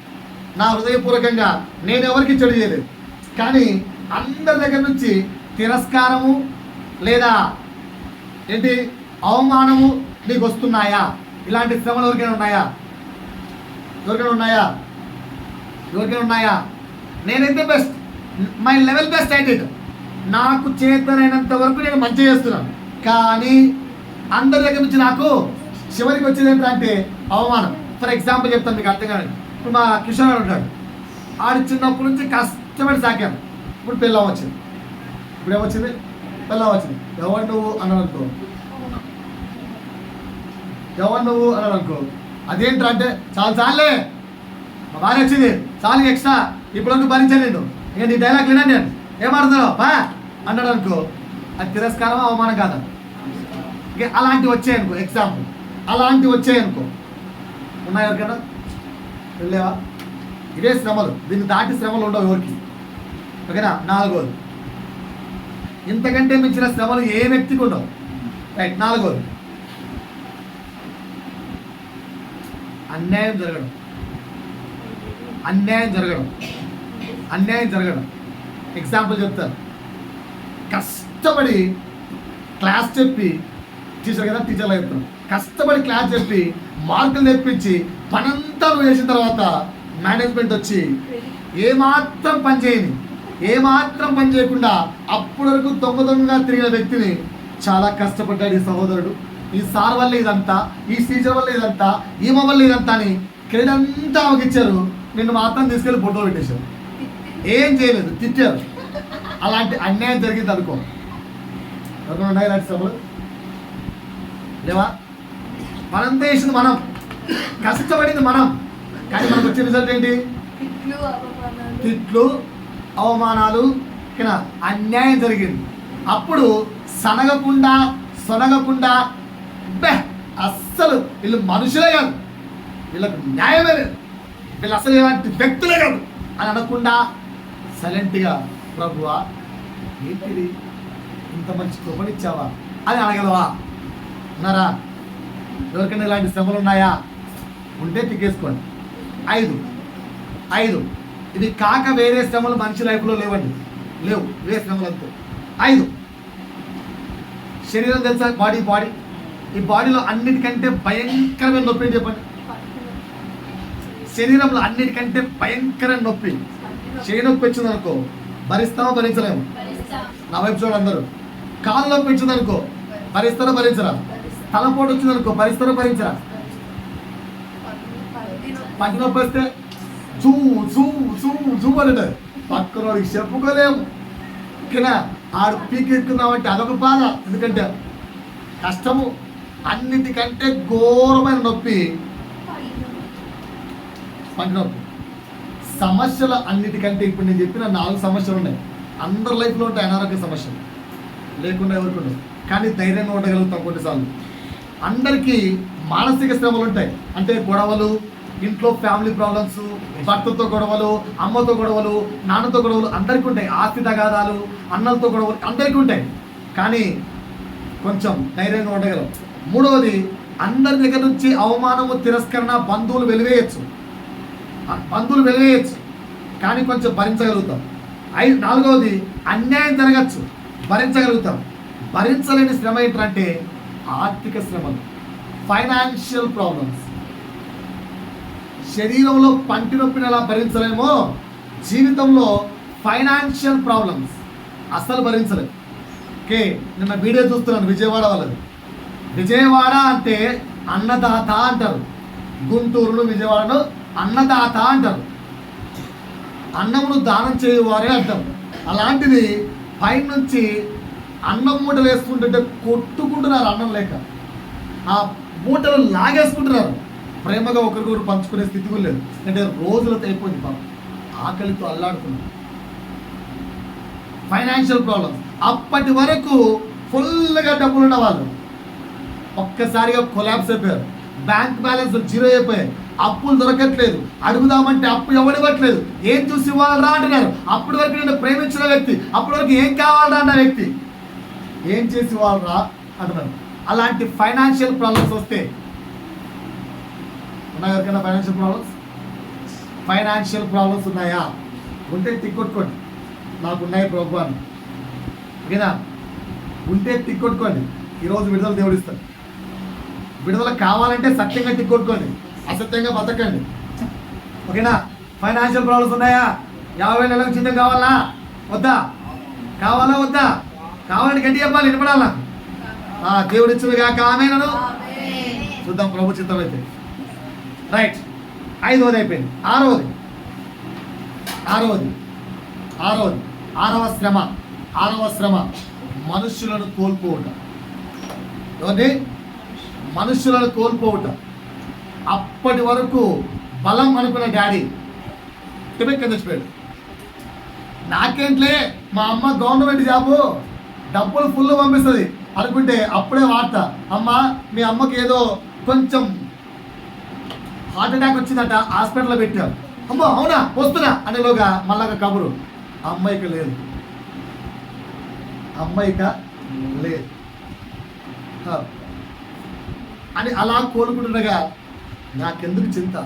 నా హృదయపూర్వకంగా నేను ఎవరికి చెడు చేయలేదు, కానీ అందరి దగ్గర నుంచి తిరస్కారము లేదా ఏంటి అవమానము నీకు వస్తున్నాయా? ఇలాంటి శ్రమలు ఎవరికైనా ఉన్నాయా? నేనైతే బెస్ట్, మై లెవెల్ బెస్ట్ ఐటెడ్, నాకు చేతనైనంత వరకు నేను మంచి చేస్తున్నాను, కానీ అందరి దగ్గర నుంచి నాకు చివరికి వచ్చేది ఏంటంటే అవమానం. ఫర్ ఎగ్జాంపుల్ చెప్తాను మీకు అర్థం కాదు. ఇప్పుడు మా కిషోర్ గారు ఉంటాడు, ఆడు చిన్నప్పటి నుంచి కష్టపడి సాకాను, ఇప్పుడు పెళ్ళం వచ్చింది. ఇప్పుడు ఏమొచ్చింది? పెళ్ళం వచ్చింది. ఎవరు నువ్వు అన్నాడు అనుకో, అదేంట్రా అంటే చాలే మా భార్య వచ్చింది, చాలు ఎక్స్ట్రా, ఇప్పుడు భరించాను నేను, ఇక నీ డైలాగ్ వినా నేను ఏమడుతున్నావు బా అన్నాడు అనుకో, అది తిరస్కారం, అవమానం కాదా? ఇక అలాంటివి వచ్చాయనుకో, ఎగ్జాంపుల్ అలాంటివి వచ్చాయనుకో, ఉన్నాయి ఎవరికైనా? వెళ్ళేవా? ఇదే శ్రమలు, దీన్ని దాటి శ్రమలు ఉండవు ఎవరికి. ఓకేనా? నాలుగోది, ఇంతకంటే మించిన శ్రమలు ఏ వ్యక్తికి ఉండవు. రైట్. నాలుగోది, అన్యాయం జరగడం. ఎగ్జాంపుల్ చెప్తాను. కష్టపడి క్లాస్ చెప్పి, టీచర్లో చెప్తాను, కష్టపడి క్లాస్ చెప్పి మార్కులు తెప్పించి పనంతా వేసిన తర్వాత మేనేజ్మెంట్ వచ్చి ఏమాత్రం పని చేయకుండా అప్పటి వరకు దొంగగా తిరిగిన వ్యక్తిని, చాలా కష్టపడ్డాడు ఈ సహోదరుడు, ఈ సార్ వల్ల ఇదంతా, ఈ టీచర్ వల్ల ఇదంతా, ఈమె వల్ల ఇదంతా అని క్రెడిట్ అంతా ఆమెకి ఇచ్చారు, నిన్ను మాత్రం తీసుకెళ్ళి ఫోటో పెట్టేశారు, ఏం చేయలేదు, తిట్టారు. అలాంటి అన్యాయం జరిగింది అనుకో. ఎవరు ఉన్నాయి ఇలాంటి సభలు? లేవా? మనంతా చేసింది మనం, కష్టపడింది మనం, కానీ మనకు వచ్చే రిజల్ట్ ఏంటి? తిట్లు, అవమానాలు, అన్యాయం జరిగింది. అప్పుడు సొనగకుండా అస్సలు వీళ్ళు మనుషులే కాదు, వీళ్ళకు న్యాయమే లేదు, వీళ్ళు అసలు ఇలాంటి వ్యక్తులే కాదు అని అనకుండా సైలెంట్గా, ప్రభువా ఏంటిది, ఇంత మంచి కృపనిచ్చావా అని అడగలవా? ఉన్నారా? ఎవరికైనా ఇలాంటి శ్రమలు ఉన్నాయా? ఉంటే టికేసుకోండి. 5 ఇది కాక వేరే శ్రమలు మనిషి లైఫ్లో లేవు, వేరే శ్రమలు అంతే. 5 శరీరం తెలుసా? బాడీ. ఈ బాడీలో అన్నిటికంటే భయంకరమైన నొప్పి అని చెప్పండి. శరీరంలో అన్నిటికంటే భయంకరమైన నొప్పి, చేయి నొప్పి వచ్చింది అనుకో, భరిస్తామో భరించలేము? నా వైపు చూడండి అందరూ, కాలు నొప్పి వచ్చిందనుకో భరిస్తారా భరించరా? తలపోటు వచ్చిందనుకో భరిస్తారా భరించరా? పంటి నొప్పి వస్తే జూ జూ జూ జూ అంటే పక్కనోడికి చెప్పుకోలేము. ఓకేనా? ఆడు పీకి ఎక్కున్నామంటే అదొక బాధ. ఎందుకంటే కష్టము. అన్నిటికంటే ఘోరమైన నొప్పి పంటి నొప్పి. సమస్యలు అన్నిటికంటే ఇప్పుడు నేను చెప్పిన 4 సమస్యలు ఉన్నాయి. అందరి లైఫ్లో ఉంటాయి అనారోగ్య సమస్యలు, లేకుండా ఎవరికి ఉండవు. కానీ ధైర్యంగా ఉండగలుగుతాం కొన్నిసార్లు. అందరికీ మానసిక శ్రమలు ఉంటాయి. అంటే గొడవలు, ఇంట్లో ఫ్యామిలీ ప్రాబ్లమ్స్, భర్తతో గొడవలు, అమ్మతో గొడవలు, నాన్నతో గొడవలు అందరికీ ఉంటాయి. ఆస్తి తగాదాలు, అన్నలతో గొడవలు అందరికీ ఉంటాయి. కానీ కొంచెం ధైర్యంగా ఉండగలం. మూడవది, అందరి దగ్గర నుంచి అవమానము, తిరస్కరణ బంధువులు వెలివేయచ్చు కానీ కొంచెం భరించగలుగుతాం. నాలుగవది, అన్యాయం జరగచ్చు, భరించగలుగుతాం. భరించలేని శ్రమ ఏంటంటే ఆర్థిక శ్రమలు, ఫైనాన్షియల్ ప్రాబ్లమ్స్. శరీరంలో పంటి నొప్పిని ఎలా భరించలేమో జీవితంలో ఫైనాన్షియల్ ప్రాబ్లమ్స్ అస్సలు భరించలేదు. ఓకే, నిన్న వీడియో చూస్తున్నాను విజయవాడ వాళ్ళది. విజయవాడ అంటే అన్నదాత అంటారు. గుంటూరును విజయవాడను అన్నదాత అంటారు. అన్నమును దానం చేయవారే అంటారు. అలాంటిది పైనుంచి అన్నం మూటలు వేసుకుంటుంటే కొట్టుకుంటున్నారు. అన్నం లేక ఆ మూటలు లాగేసుకుంటున్నారు. ప్రేమగా ఒకరికొకరు పంచుకునే స్థితి కూడా లేదు. అంటే రోజులతో అయిపోయింది. పాపం ఆకలితో అల్లాడుతున్నారు. Financial problems. అప్పటి వరకు ఫుల్గా డబ్బులు ఉన్న వాళ్ళు ఒక్కసారిగా కొలాప్స్ అయిపోయారు. బ్యాంక్ బ్యాలెన్స్ జీరో అయిపోయాయి. అప్పులు దొరకట్లేదు. అడుగుదామంటే అప్పు ఎవడివ్వట్లేదు. ఏం చూసి ఇవ్వాలరా అంటున్నారు. అప్పటి వరకు నేను ప్రేమించిన వ్యక్తి అప్పటి వరకు ఏం కావాలరా అన్న వ్యక్తి ఏం చేసి ఇవ్వాలరా అంటున్నారు. అలాంటి ఫైనాన్షియల్ ప్రాబ్లమ్స్ వస్తే ఉన్నాయా? ఎవరికైనా ఫైనాన్షియల్ ప్రాబ్లమ్స్ ఉన్నాయా? ఉంటే టిక్ కొట్టుకోండి, నాకు ఉన్నాయి ప్రభు అని. ఓకేనా? ఉంటే టిక్ కొట్టుకోండి. ఈరోజు విడుదల దేవుడిస్తాడు. విడుదల కావాలంటే సత్యంగా టిక్ కొట్టుకోండి, అసత్యంగా బతకండి. ఓకేనా? ఫైనాన్షియల్ ప్రాబ్లమ్స్ ఉన్నాయా? 50,000 నెలకు జీతం కావాలా వద్దా? కావాలా వద్దా? కావాలంటే గట్టి చెప్పాలి, వినపడాలా? దేవుడు ఇచ్చుగా కామేనను చూద్దాం ప్రభు చిత్తం అయితే. రైట్, 5వది అయిపోయింది. 6వ శ్రమ మనుష్యులను కోల్పోవుట. ఎవరిని? మనుష్యులను కోల్పోవుట. అప్పటి వరకు బలం అనుకున్న డాడీ టిబెక్ తెచ్చిపోయాడు. నాకేంట్లే, మా అమ్మ గవర్నమెంట్ జాబు, డబ్బులు ఫుల్ పంపిస్తుంది అనుకుంటే అప్పుడే వార్త, అమ్మ మీ అమ్మకి ఏదో కొంచెం హార్ట్ అటాక్ వచ్చిందట, హాస్పిటల్లో పెట్టారు. అమ్మో అవునా వస్తున్నా అనేలోగా మళ్ళా కబురు, అమ్మాయికి లేదు అని అలా కోలుకుంటుండగా నాకెందుకు చింత,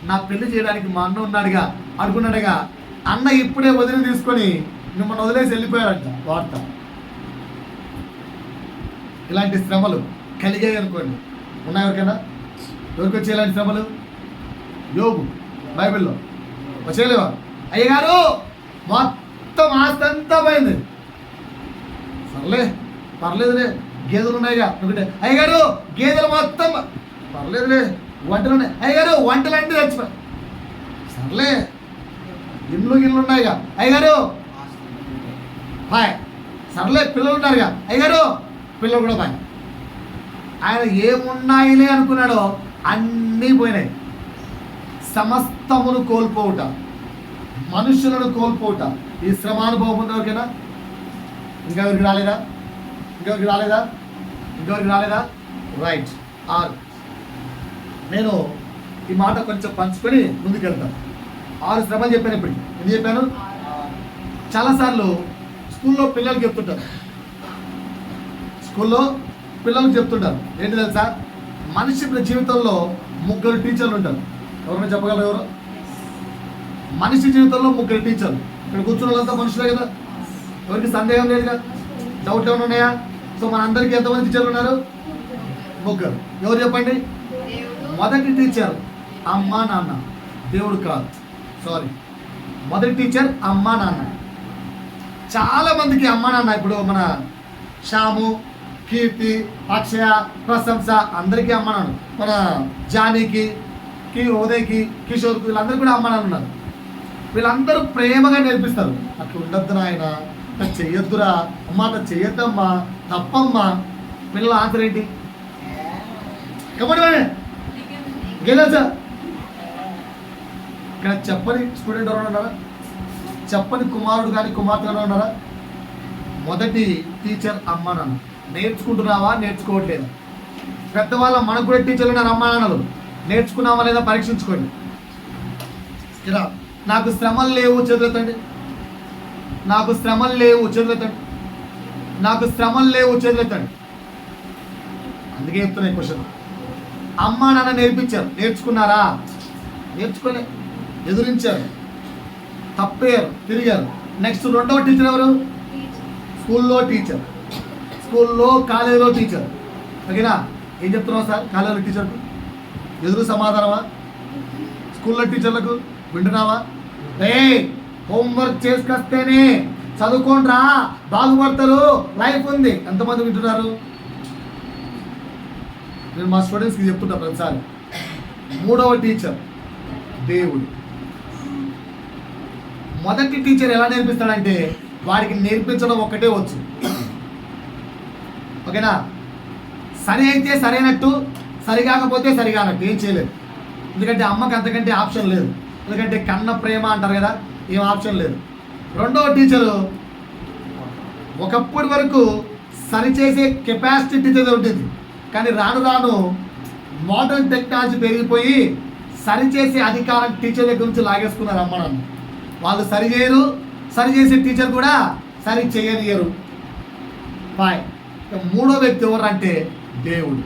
నా పెళ్లి చేయడానికి మా అన్న ఉన్నాడుగా అనుకున్నాడుగా. అన్న ఇప్పుడే వదిలి తీసుకొని మిమ్మల్ని వదిలేసి వెళ్ళిపోయాడంట వార్త. ఇలాంటి శ్రమలు కలిగాయి అనుకోండి. ఉన్నాయి ఎవరికైనా? ఎవరికి వచ్చే ఇలాంటి శ్రమలు? యోబు బైబిల్లో వచ్చేలేవా? అయ్యగారు మొత్తం ఆస్తి అంతా పోయింది. సర్లే పర్లేదులే, గేదెలు ఉన్నాయిగా అనుకుంటే, అయ్యగారు గేదెలు మొత్తం పర్లేదులే, వంటలు ఉన్నాయి. అయ్యగారు వంటలు అంటే చచ్చిపోయి, సర్లే ఇల్లు ఉన్నాయిగా. అయ్యగారు బాయ్, సర్లే పిల్లలు ఉన్నారుగా. అయ్యగారు పిల్లలు కూడా బాయ్. ఆయన ఏమున్నాయిలే అనుకున్నాడో అన్నీ పోయినాయి. సమస్తమును కోల్పోవుట, మనుషులను కోల్పోవుట. ఈ శ్రమానుభవం ఉంది ఎవరికైనా? ఇంకెవరికి రాలేదా? రైట్. నేను ఈ మాట కొంచెం పంచుకొని ముందుకెళ్తాను. 6 శ్రమలు చెప్పాను. ఇప్పుడు ఎందుకు చెప్పాను? చాలాసార్లు స్కూల్లో పిల్లలకి చెప్తుంటారు. ఏంటి తెలుసా? మనిషి జీవితంలో 3 టీచర్లు ఉంటారు. ఎవరైనా చెప్పగలరు? ఎవరు? మనిషి జీవితంలో 3 టీచర్లు. ఇక్కడ కూర్చున్న వాళ్ళంతా మనుషులే కదా, ఎవరికి సందేహం లేదు కదా, డౌట్లు ఏమైనా ఉన్నాయా? సో మన అందరికీ ఎంతమంది టీచర్లు ఉన్నారు? 3. ఎవరు చెప్పండి? మొదటి టీచర్ అమ్మా నాన్న, దేవుడు కాదు, సారీ. మొదటి టీచర్ అమ్మా నాన్న. చాలా మందికి అమ్మా నాన్న, ఇప్పుడు మన శ్యాము, కీర్తి, అక్షయ, ప్రశంస అందరికీ అమ్మ నాన్న. మన జానీకి, ఉదయ్కి, కిషోర్కి వీళ్ళందరూ కూడా అమ్మ నాన్న ఉన్నారు. వీళ్ళందరూ ప్రేమగా నేర్పిస్తారు. అట్లా ఉండద్దు నాయన, అట్లా చెయ్యొద్దురా అమ్మ, అట్లా చెయ్యొద్దమ్మా, తప్పమ్మా. పిల్లల ఆన్సర్ ఏంటి? కబడ్డీ గెలచా. ఇక్కడ చెప్పని స్టూడెంట్ ఎవరైనా ఉన్నారా? చెప్పని కుమారుడు కానీ కుమార్తె కానీ ఉన్నారా? మొదటి టీచర్ అమ్మ నాన్న. నేర్చుకుంటున్నావా, నేర్చుకోవట్లేదా? పెద్దవాళ్ళ మనకు కూడా టీచర్లు ఉన్నారు, అమ్మ నాన్నలు. నేర్చుకున్నావా లేదా పరీక్షించుకోండి. ఇలా నాకు శ్రమలు లేవు చదువుతండి, నాకు శ్రమలు లేవు చదువుతండి, నాకు శ్రమలు లేవు చదువుతండి. అందుకే చెప్తున్నాయి క్వశ్చన్. అమ్మ నాన్న నేర్పించారు, నేర్చుకున్నారా? నేర్చుకోలే, ఎదురించారు, తప్పేయారు, తిరిగారు. నెక్స్ట్ రెండవ టీచర్ ఎవరు? స్కూల్లో టీచర్, స్కూల్లో కాలేజీలో టీచర్. ఓకేనా? ఏం చెప్తున్నావు సార్ కాలేజీలో టీచర్కు? ఎదురు సమాధానమా? స్కూల్లో టీచర్లకు వింటున్నావా? హోంవర్క్ చేసుకొస్తేనే చదువుకోండి రా, బాగుపడతారు, లైఫ్ ఉంది. ఎంతమంది వింటున్నారు? నేను మా స్టూడెంట్స్కి చెప్తుంటా ప్రతిసారి. మూడవ టీచర్ దేవుడు. మొదటి టీచర్ ఎలా నేర్పిస్తాడంటే వాడికి నేర్పించడం ఒక్కటే వచ్చు. ఓకేనా? సరి అయితే సరైనట్టు, సరికాకపోతే సరికానట్టు, ఏం చేయలేదు. ఎందుకంటే అమ్మకి అంతకంటే ఆప్షన్ లేదు. ఎందుకంటే కన్న ప్రేమ అంటారు కదా, ఏం ఆప్షన్ లేదు. రెండవ టీచరు ఒకప్పటి వరకు సరిచేసే కెపాసిటీ టీచర్ ఉంటుంది. కానీ రాను రాను మోడర్న్ టెక్నాలజీ పెరిగిపోయి సరిచేసే అధికారం టీచర్ దగ్గర నుంచి లాగేసుకున్నారు అమ్మ నాన్న. వాళ్ళు సరి చేయరు, సరి చేసే టీచర్ కూడా సరి చేయనియరు. బాయ్. మూడో వ్యక్తి ఎవరంటే దేవుడు.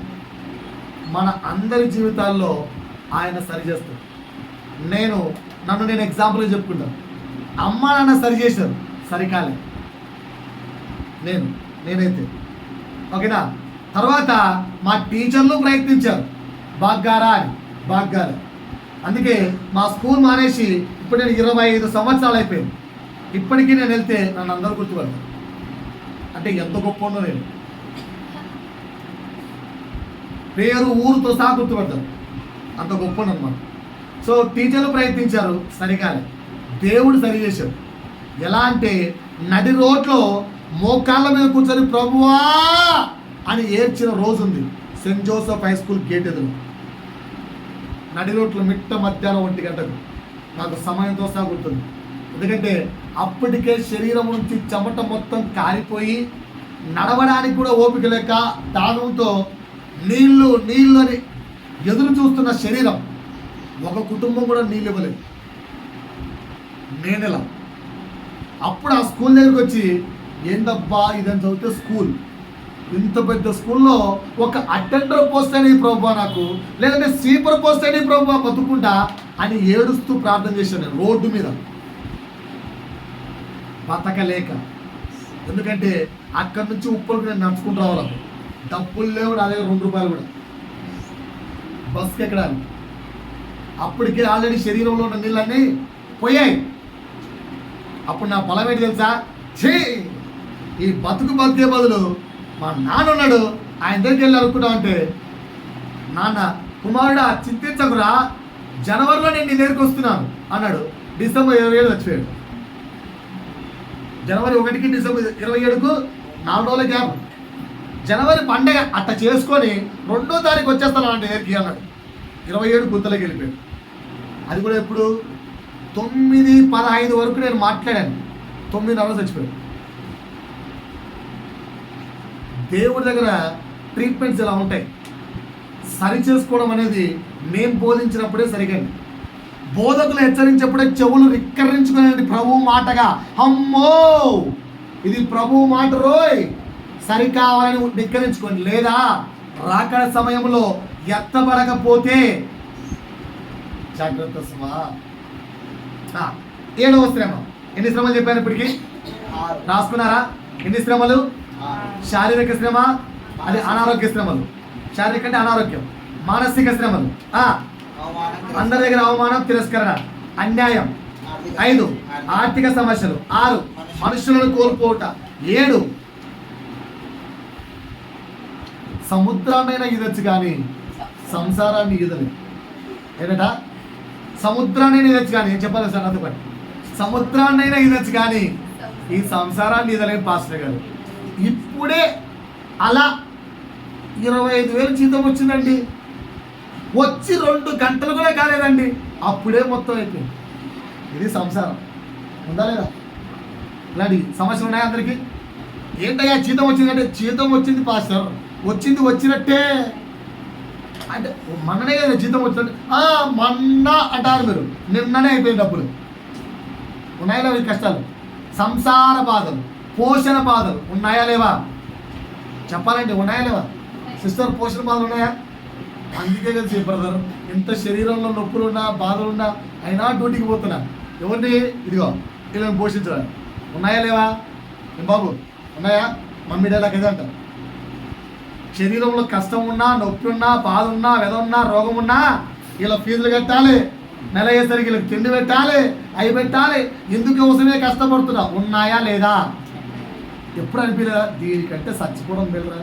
మన అందరి జీవితాల్లో ఆయన సరి చేస్తాడు. నన్ను నేను ఎగ్జాంపుల్గా చెప్పుకుంటాను. అమ్మ నాన్న సరి చేశారు, సరికాలే నేనైతే. ఓకేనా? తర్వాత మా టీచర్లు ప్రయత్నించారు, బాగ్గారా అని, బాగ్గారా. అందుకే మా స్కూల్ మానేసి ఇప్పుడు నేను 25 సంవత్సరాలు అయిపోయింది. ఇప్పటికీ నేను వెళ్తే నన్ను అందరూ గుర్తుపడతారు. అంటే ఎంత గొప్ప ఉన్నో నేను, పేరు ఊరుతో సహా గుర్తుపడతారు, అంత గొప్ప అన్నమాట. సో టీచర్లు ప్రయత్నించారు, సరికాలే. దేవుడు సరి చేశాడు. ఎలా అంటే నడి రోడ్లో మోకాళ్ళ మీద కూర్చొని ప్రభువా అని ఏడ్చిన రోజు ఉంది. Saint Joseph high school gate ఎదురు నడి రోడ్లో మిట్ట మధ్యాహ్నం 1 గంటకు. నాకు సమయంతో సహా గుర్తుంది. ఎందుకంటే అప్పటికే శరీరం నుంచి చెమట మొత్తం కారిపోయి నడవడానికి కూడా ఓపిక లేక దాహంతో నీళ్ళు అని ఎదురు చూస్తున్న శరీరం. ఒక కుటుంబం కూడా నీళ్ళు ఇవ్వలేదు. నేనెలా అప్పుడు ఆ స్కూల్ దగ్గరికి వచ్చి, ఏందబ్బా ఇదని చదివితే స్కూల్, ఇంత పెద్ద స్కూల్లో ఒక అటెండర్ పోస్ట్ అని ప్రభు నాకు, లేదంటే స్వీపర్ పోస్ట్ అని ప్రభు బతుకుంటా అని ఏడుస్తూ ప్రార్థన చేశాను నేను రోడ్డు మీద, బతకలేక. ఎందుకంటే అక్కడి నుంచి ఉప్పులకు నేను నడుచుకుంటూ రావాలి. డబ్బులు లేవు నా దగ్గర, 2 రూపాయలు కూడా బస్కి ఎక్కడానికి. అప్పటికే ఆల్రెడీ శరీరంలో ఉన్న నీళ్ళన్నీ పోయాయి. అప్పుడు నా బలం ఏంటి తెలుసా? ఈ బతికే బదులు మా నాన్న ఉన్నాడు, ఆయన దగ్గరికి వెళ్ళి అనుకుంటాం అంటే, నాన్న కుమారుడా చింతించకురా, జనవరిలో నేను నీ దగ్గరికి వస్తున్నాను అన్నాడు. డిసెంబర్ 27 వచ్చిపోయాడు. జనవరి 1కి డిసెంబర్ 27కు 4 రోజుల గ్యాప్. జనవరి పండగ అట్లా చేసుకొని 2వ తారీఖు వచ్చేస్తాను అంటే దగ్గరికి అన్నాడు. 27 గుంతలోకి వెళ్ళిపోయాడు. అది కూడా ఎప్పుడు 9:15 వరకు నేను మాట్లాడాను, 9:30 చచ్చిపోయాడు. దేవుడి దగ్గర ట్రీట్మెంట్స్ ఇలా ఉంటాయి. సరి చేసుకోవడం అనేది మేము బోధించినప్పుడే సరిగండి. బోధకులు హెచ్చరించేప్పుడే చెవులు రిక్కరించుకునేది ప్రభు మాటగా, అమ్మో ఇది ప్రభు మాట రోయ్, సరి కావాలని ధిక్కరించుకోండి. లేదా రాకడ సమయంలో ఎత్తబడకపోతే జాగ్రత్త సుమా. 7వ శ్రమ. ఎన్ని శ్రమలు చెప్పాను ఇప్పటికి? రాసుకున్నారా? ఎన్ని శ్రమలు? శారీరక శ్రమ, అది అనారోగ్య శ్రమలు. శారీరక అంటే అనారోగ్యం. మానసిక శ్రమలు, అందరి దగ్గర అవమానం, తిరస్కరణ, అన్యాయం. 5 ఆర్థిక సమస్యలు. 6 మనుషులను కోల్పోవట. 7 సముద్రాన్నైనా ఈదొచ్చు కానీ సంసారాన్ని ఈదలే. ఏంటట? సముద్రాన్నైనా ఈదొచ్చు కానీ, ఏం చెప్పాలి సార్ నాతో పాటు? సముద్రాన్నైనా ఈదొచ్చు కానీ ఈ సంసారాన్ని ఈదలేని పాస్టర్ గారు. ఇప్పుడే అలా 25,000 జీతం వచ్చిందండి, వచ్చి 2 గంటలు కూడా కాలేదండి, అప్పుడే మొత్తం అయిపోయింది. ఇది సంసారం. ఉందా లేదా? ఇలాంటి సమస్యలు ఉన్నాయి అందరికీ. ఏంటయ్యా జీతం వచ్చిందంటే, జీతం వచ్చింది పాస్టర్, వచ్చినట్టే అంటే మొన్ననే కదా జీతం వచ్చినట్టు. మొన్న అంటారు మీరు, నిన్ననే అయిపోయింది డబ్బులు. ఉన్నాయా లేవా ఈ కష్టాలు? సంసార బాధలు, పోషణ బాధలు ఉన్నాయా లేవా? చెప్పాలంటే ఉన్నాయా లేవా? సిస్టర్, పోషణ బాధలు ఉన్నాయా? అందుకే కలిసి బ్రదర్, ఎంత శరీరంలో నొప్పులున్నా బాధలున్నా అయినా డ్యూటీకి పోతున్నా. ఎవరిని? ఇదిగో వీళ్ళని పోషించడం. ఉన్నాయా లేవా? ఏం బాబు ఉన్నాయా? మమ్మీ డాడీ కదా అంట. శరీరంలో కష్టం ఉన్నా, నొప్పి ఉన్నా, బాధ ఉన్నా, వెద ఉన్నా, రోగం ఉన్నా వీళ్ళ ఫీజులు కట్టాలి, నెల అయ్యేసరికి వీళ్ళకి తిండి పెట్టాలి, అవి పెట్టాలి. ఎందుకు అవసరమే కష్టపడుతున్నా? ఉన్నాయా లేదా? ఎప్పుడు అనిపించలేదా దీనికంటే చచ్చిపోవడం వెళ్ళరా?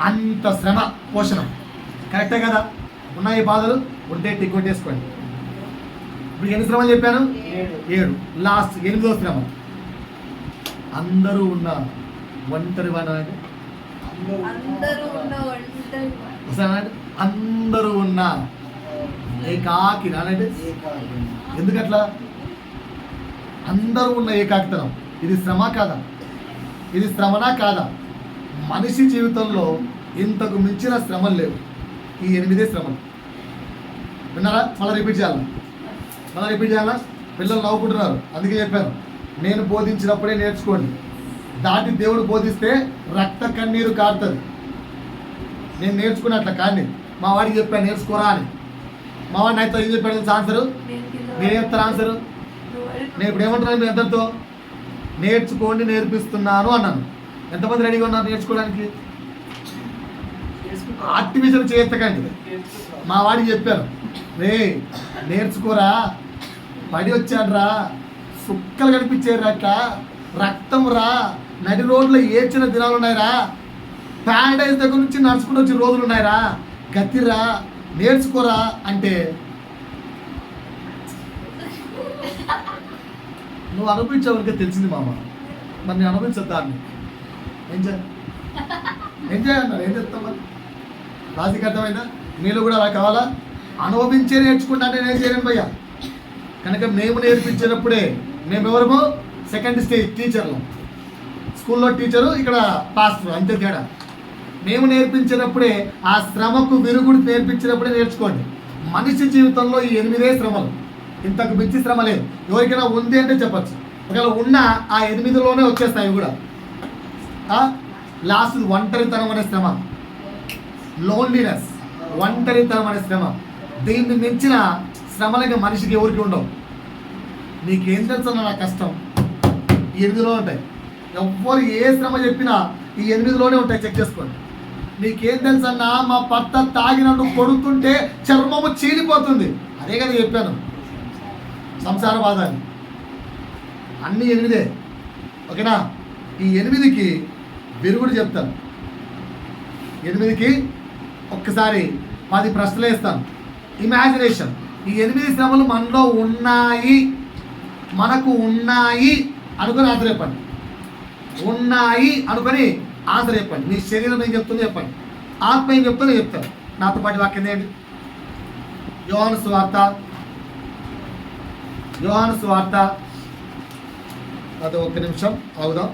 అంత శ్రమ, పోషణ కరెక్టే కదా? ఉన్నాయి బాధలు ఉంటే టిక్ కొట్టేసుకోండి. ఇప్పుడు ఎన్ని శ్రమలు చెప్పాను? 7. లాస్ట్ 8వ శ్రమ. అందరూ ఉన్న ఒంటరి వాడు. అందరూ ఉన్న ఏకాకి నానండి. ఎందుకట్లా? అందరూ ఉన్న ఏకాకితనం ఇది శ్రమ కాదా? ఇది శ్రమనా కాదా? మనిషి జీవితంలో ఇంతకు మించిన శ్రమలు లేవు. ఈ 8 శ్రమలు. విన్నారా? మళ్ళీ రిపీట్ చేయాలా? పిల్లలు నవ్వుకుంటున్నారు, అందుకే చెప్పాను. నేను బోధించినప్పుడే నేర్చుకోండి. దాటి దేవుడు బోధిస్తే రక్త కన్నీరు కారుతుంది. నేను నేర్చుకున్నట్ల కానీ మా వాడికి చెప్పాను నేర్చుకోరా అని. మా వాడిని అయితే ఏం చెప్పాడు తెలుసు ఆన్సరు? నేను చెప్తాను ఆన్సరు. నేను ఇప్పుడు ఏమంటున్నాను మీ అందరితో? నేర్చుకోండి, నేర్పిస్తున్నాను అన్నాను. ఎంతమంది రెడీగా ఉన్నారు నేర్చుకోవడానికి? యాక్టివిజన్ చేయొచ్చకండి. మా వాడికి చెప్పాను, రే నేర్చుకోరా, పడి వచ్చాను రా, సుక్కలు కనిపించారు అట్లా, రక్తం రా, నడి రోడ్లో ఏడ్చిన దినాలు ఉన్నాయిరా, ప్యారడైజ్ దగ్గర నుంచి నడుచుకుంటూ వచ్చిన రోజులు ఉన్నాయిరా, గతిరా, నేర్చుకోరా అంటే నువ్వు అనుభవించవరికే తెలిసింది మామ. మరి నేను అనుభవించద్దు దాన్ని. ఏం చేయాలన్నారు? ఏం చెప్తాం మరి? లాజిక్ అర్థమైందా? మీరు కూడా అలా కావాలా? అనుభవించే నేర్చుకుంటా అంటే నేను చేయలేను భయ్యా. కనుక మేము నేర్పించేటప్పుడే, మేము ఎవరము? సెకండ్ స్టేజ్ టీచర్లు. స్కూల్లో టీచరు, ఇక్కడ పాస్టర్, అంతే తేడా. మేము నేర్పించేటప్పుడే ఆ శ్రమకు విరుగుడు నేర్పించేటప్పుడే నేర్చుకోండి. మనిషి జీవితంలో ఈ 8 శ్రమలు, ఇంతకు మించి శ్రమ లేదు. ఎవరికైనా ఉంది అంటే చెప్పచ్చు. ఒకవేళ ఉన్న ఆ 8లోనే వచ్చేస్తాయి కూడా. లాస్ట్ ఒంటరితనం అనే శ్రమ, లోన్లీనెస్, ఒంటరితనం అనే శ్రమ. దీన్ని మించిన శ్రమలకి మనిషికి ఎవరికి ఉండవు. నీకేం తెలుసు నా కష్టం? ఈ 8లో ఉంటాయి. ఎవ్వరు ఏ శ్రమ చెప్పినా ఈ 8లోనే ఉంటాయి, చెక్ చేసుకోండి. నీకేం తెలుసు అన్నా, మా భర్త తాగినట్టు కొడుతుంటే చర్మము చీలిపోతుంది. అదే కదా చెప్పాను, సంసార బాధాన్ని. అన్నీ 8. ఓకేనా? ఈ 8కి విరుగుడు చెప్తాను. 8కి ఒక్కసారి 10 ప్రశ్నలు వేస్తాను. ఇమాజినేషన్. ఈ 8 శ్రమలు మనలో ఉన్నాయి, మనకు ఉన్నాయి అనుకుని ఆన్సర్ చెప్పండి. ఉన్నాయి అనుకొని ఆన్సర్ చెప్పండి. మీ శరీరం ఏం చెప్తుందో చెప్పండి, ఆత్మ ఏం చెప్తుందో చెప్తాను. నాతో పాటు వాక్యం ఏంటి? యోహాను సువార్త అది 1 నిమిషం అవుదాం.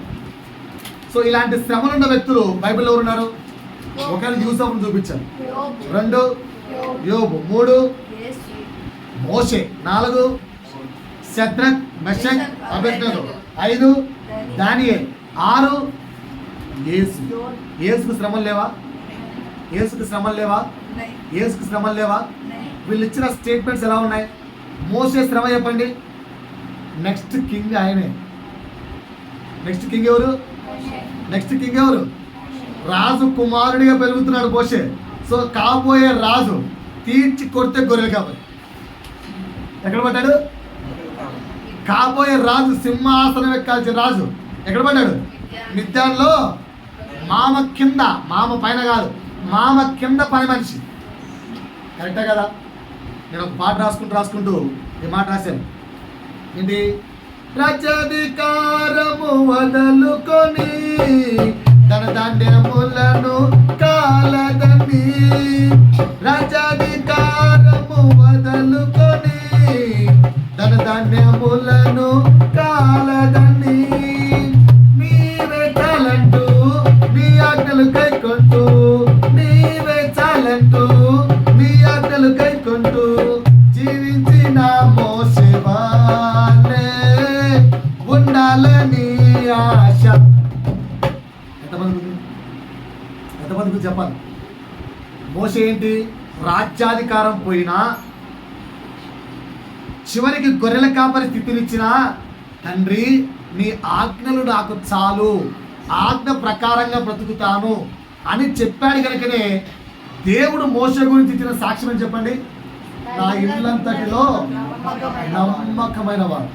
సో ఇలాంటి శ్రమలున్న వ్యక్తులు బైబిల్లో ఎవరున్నారు? ఒకరు యూసఫ్ను చూపించారు, 2 యోబు, 3 మోషే, 4 షద్రక్, మెషక్, అబేద్నెగో, 5 దానియేలు, 6 యేసు. యేసుకు శ్రమలు లేవా? యేసుకు శ్రమలు లేవా? వీళ్ళు ఇచ్చిన స్టేట్మెంట్స్ ఎలా ఉన్నాయి? మోసే శ్రమ చెప్పండి. నెక్స్ట్ కింగ్ ఆయనే. నెక్స్ట్ కింగ్ ఎవరు? రాజు కుమారుడిగా పెరుగుతున్నాడు మోసే. సో కాబోయే రాజు తీర్చి కొడితే గొర్రెలు కాబట్టి ఎక్కడ పడ్డాడు? కాబోయే రాజు, సింహాసనం ఎక్కాల్సిన రాజు ఎక్కడ పడ్డాడు? మిద్యాన్లో మామ కింద, మామ పైన కాదు, మామ కింద పని మనిషి. కరెక్టే కదా? నేను ఒక పాట రాసుకుంటూ ఈ మాట రాశాను. ఏంటి? రాజ్యాధికారము వదలుకొని తన ధాన్యములను కాలదని, రాజ్యాధికారము వదలుకొని తన ధాన్యములను కాలదని, నీవే చాలంటూ నీ ఆజ్ఞలు కైకొంటూ, నీవే చాలంటూ నీ ఆజ్ఞలు కైకొంటూ జీవించిన మోసే వాలే ఉండాలని ఆశ. ఎంతమందికి చెప్పాలి? మోసే ఏంటి? రాజ్యాధికారం పోయినా, చివరికి గొర్రెల కాపరి స్థితినిచ్చిన తండ్రి నీ ఆజ్ఞలు నాకు చాలు, ఆజ్ఞ ప్రకారంగా బ్రతుకుతాను అని చెప్పాడు. కనుకనే దేవుడు మోసే గురించి ఇచ్చిన సాక్ష్యం అని చెప్పండి, నా ఇల్లంతటిలో నమ్మకమైన వాడు.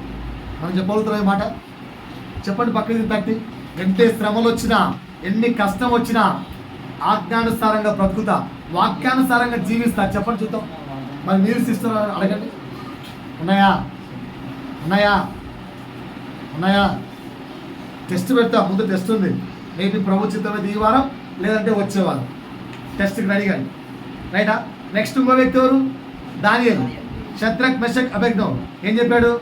మనం చెప్పగలుగుతున్నాం మాట? చెప్పండి పక్కది తట్టి. ఎంత శ్రమలు వచ్చినా, ఎన్ని కష్టం వచ్చినా ఆజ్ఞానుసారంగా బ్రతుకుతా, వాక్యానుసారంగా జీవిస్తా. చెప్పండి చూద్దాం. మరి మీరు సిస్టర్ అడగండి. ఉన్నాయా? ఉన్నాయా? ఉన్నాయా? టెస్ట్ పెడతా. ముందు టెస్ట్ ఉంది. మేబీ ప్రభు చిత్తమైతే ఈ వారం, లేదంటే వచ్చేవారం టెస్ట్కి రెడీ కానీ. రైటా? నెక్స్ట్ ఇంకో వ్యక్తి ఎవరు? దానియేలు. షద్రక్ మెషక్ అబేద్నెగో ఏం చెప్పాడు?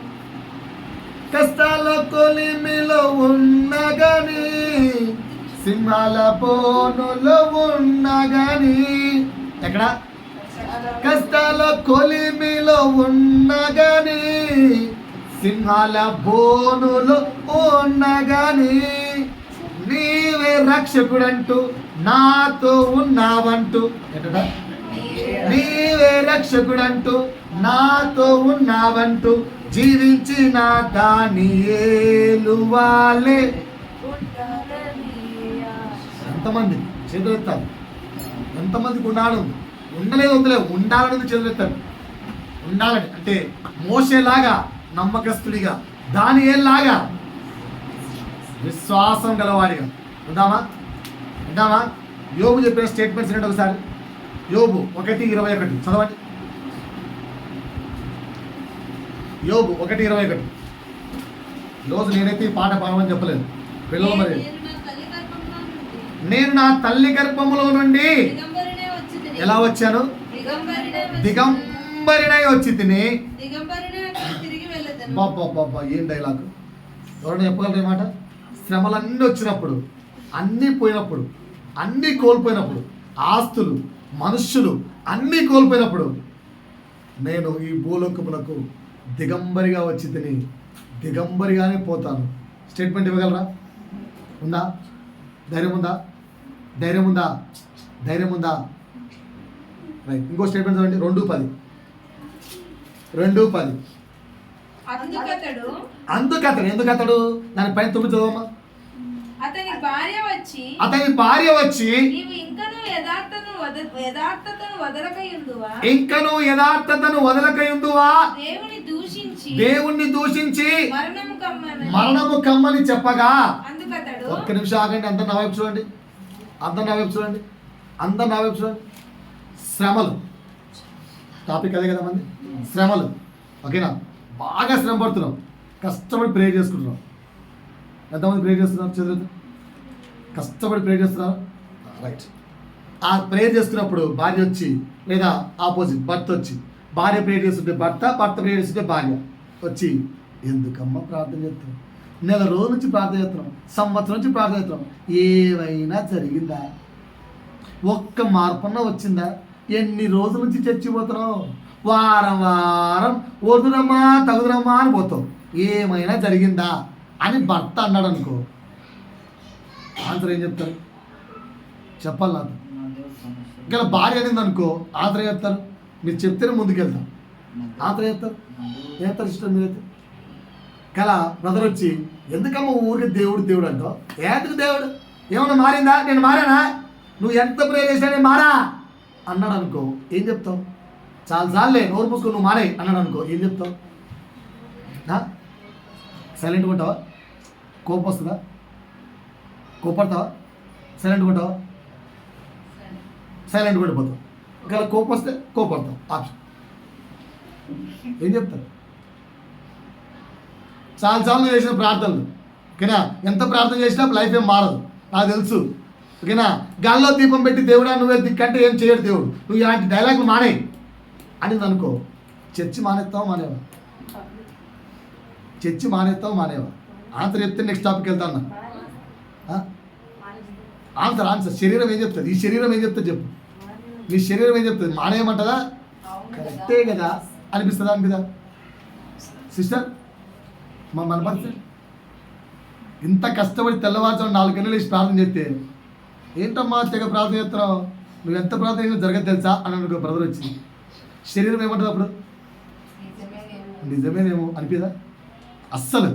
కష్టాల కొలిమిలో ఉన్నగాని, సింహాల బోనులో ఉన్నగాని. ఎక్కడ? కష్టాల కొలిమిలో ఉన్నగాని, సింహాల బోనులో ఉన్నగాని, నీవే రక్షకుడంటూ నాతో ఉన్నావంటూ. ఏంటా? నీవే రక్షకుడంటూ నాతో ఉన్నావంటూ జీవించిన దానియేలు వాలే. ఎంతమంది చేతులు ఎత్తారు? ఎంతమందికి ఉండాలి? ఉండలేదు వద్దులే, ఉండాలని చేతులు ఎత్తారు. ఉండాలని అంటే మోసేలాగా నమ్మకస్తుడిగా, దానియేలులాగా విశ్వాసం గలవాడిగా ఉందామా? ఉందామా? యోబు చెప్పిన స్టేట్మెంట్స్ ఏంటంటే ఒకసారి యోబు 1:21 చదవండి. యోబు 1:21. రోజు నేనైతే ఈ పాట పాడమని చెప్పలేదు పిల్లలు. మరి నేను నా తల్లి గర్భములో నుండి ఎలా వచ్చాను? దిగంబరినై వచ్చి తిని. బాబా ఏం డైలాగ్! ఎవరైనా చెప్పగలరు మాట? శ్రమలన్నీ వచ్చినప్పుడు, అన్నీ పోయినప్పుడు, అన్నీ కోల్పోయినప్పుడు, ఆస్తులు, మనుష్యులు అన్నీ కోల్పోయినప్పుడు, నేను ఈ భూలోకమునకు దిగంబరిగా వచ్చి తిని దిగంబరిగానే పోతాను. స్టేట్మెంట్ ఇవ్వగలరా? ఉందా? ధైర్యం ఉందా? ధైర్యం ఉందా? ధైర్యం ఉందా? రైట్. ఇంకో స్టేట్మెంట్ చూడండి. 2:10. ఎందుకతడు దానిపైన 9 చదవమ్మా. అతని భార్య వచ్చి ఇంకను యథార్థతను వదలకయుందువా, దేవుణ్ణి దూషించి మరణము కమ్మని చెప్పగా. ఒక్క నిమిషం ఆగండి. అందరు నా వైపు చూడండి. శ్రమలు టాపిక్ అదే కదా మంది. శ్రమలు. ఓకేనా? బాగా శ్రమ పడుతున్నాం, కష్టపడి ప్రేయర్ చేసుకుంటున్నాం. ఎంతమంది ప్రేయర్ చేస్తున్నారు? చదువుతూ కష్టపడి ప్రేయర్ చేస్తున్నారు. రైట్. ఆ ప్రేయర్ చేస్తున్నప్పుడు భార్య వచ్చి, లేదా ఆపోజిట్ భర్త వచ్చి, భార్య ప్రేయర్ చేస్తుంటే భర్త, భర్త ప్రేయర్ చేస్తుంటే భార్య వచ్చి, ఎందుకమ్మా ప్రార్థన చేస్తున్నాం? నెల రోజుల నుంచి ప్రార్థన చేస్తున్నాం, సంవత్సరం నుంచి ప్రార్థన చేస్తున్నాం, ఏమైనా జరిగిందా? ఒక్క మార్పన్నా వచ్చిందా? ఎన్ని రోజుల నుంచి చచ్చిపోతున్నావు? వారం వదురమ్మా తగుదరమ్మా అని పోతావు, ఏమైనా జరిగిందా అని భర్త అన్నాడు అనుకో, ఆన్సర్ ఏం చెప్తారు? చెప్పాలి నాకు. ఇంకా భార్య అనేది అనుకో, ఆన్సర్ ఏం చెప్తారు? మీరు చెప్తేనే ముందుకెళ్తాం. ఆన్సర్ ఏం చెప్తారు? ఇష్టం మీరైతే కల బ్రదర్ వచ్చి, ఎందుకమ్మా ఊరికి దేవుడు అంటావు? ఎందుకు దేవుడు? ఏమన్నా మారిందా? నేను మారానా? నువ్వు ఎంత ప్రేర్ చేసినా నేను మారా అన్నాడు అనుకో, ఏం చెప్తావు? చాలాసార్లే నోరు పూసుకొని నువ్వు మారాయి అన్నాడు అనుకో, ఏం చెప్తావు? సైలెంట్గా ఉంటావా? కోపం వస్తుందా? కోపడతావా? సైలెంట్ ఉంటావా? సైలెంట్ పడిపోతాం. ఇంకా కోపం వస్తే కోపడతాం. ఆప్షన్ ఏం చెప్తారు? చాలాసార్లు చేసిన ప్రార్థనలు, ఓకేనా? ఎంత ప్రార్థన చేసినా లైఫ్ ఏం మారదు, నాకు తెలుసు, ఓకేనా? గాల్లో దీపం పెట్టి దేవుడా నువ్వే దిక్కంటే ఏం చేయడు దేవుడు, నువ్వు ఇలాంటి డైలాగులు మానే అని అనుకో, చర్చి మానేస్తావు మానేవా? చర్చి మానేస్తావు మానేవా? ఆన్సర్ చెప్తే నెక్స్ట్ టాపిక్ వెళ్తాను. ఆన్సర్ శరీరం ఏం చెప్తుంది? ఈ శరీరం ఏం చెప్తుంది చెప్పు. నీ శరీరం ఏం చెప్తుంది? మానేయమంటదా? కరెక్టే కదా అనిపిస్తుందా? అనిపిదా సిస్టర్? మన పరిస్థితి ఇంత కష్టపడి తెల్లవారుజాము 4 గంటలు వేసి ప్రార్థన చేస్తే ఏంటమ్మా తెగ ప్రార్థన చేస్తున్నావు, నువ్వు ఎంత ప్రార్థన చేసినా జరగదు తెలుసా అని అనుకో, బ్రదర్ వచ్చింది. శరీరం ఏమంటుంది అప్పుడు? నిజమేనేమో అనిపిదా? అస్సలు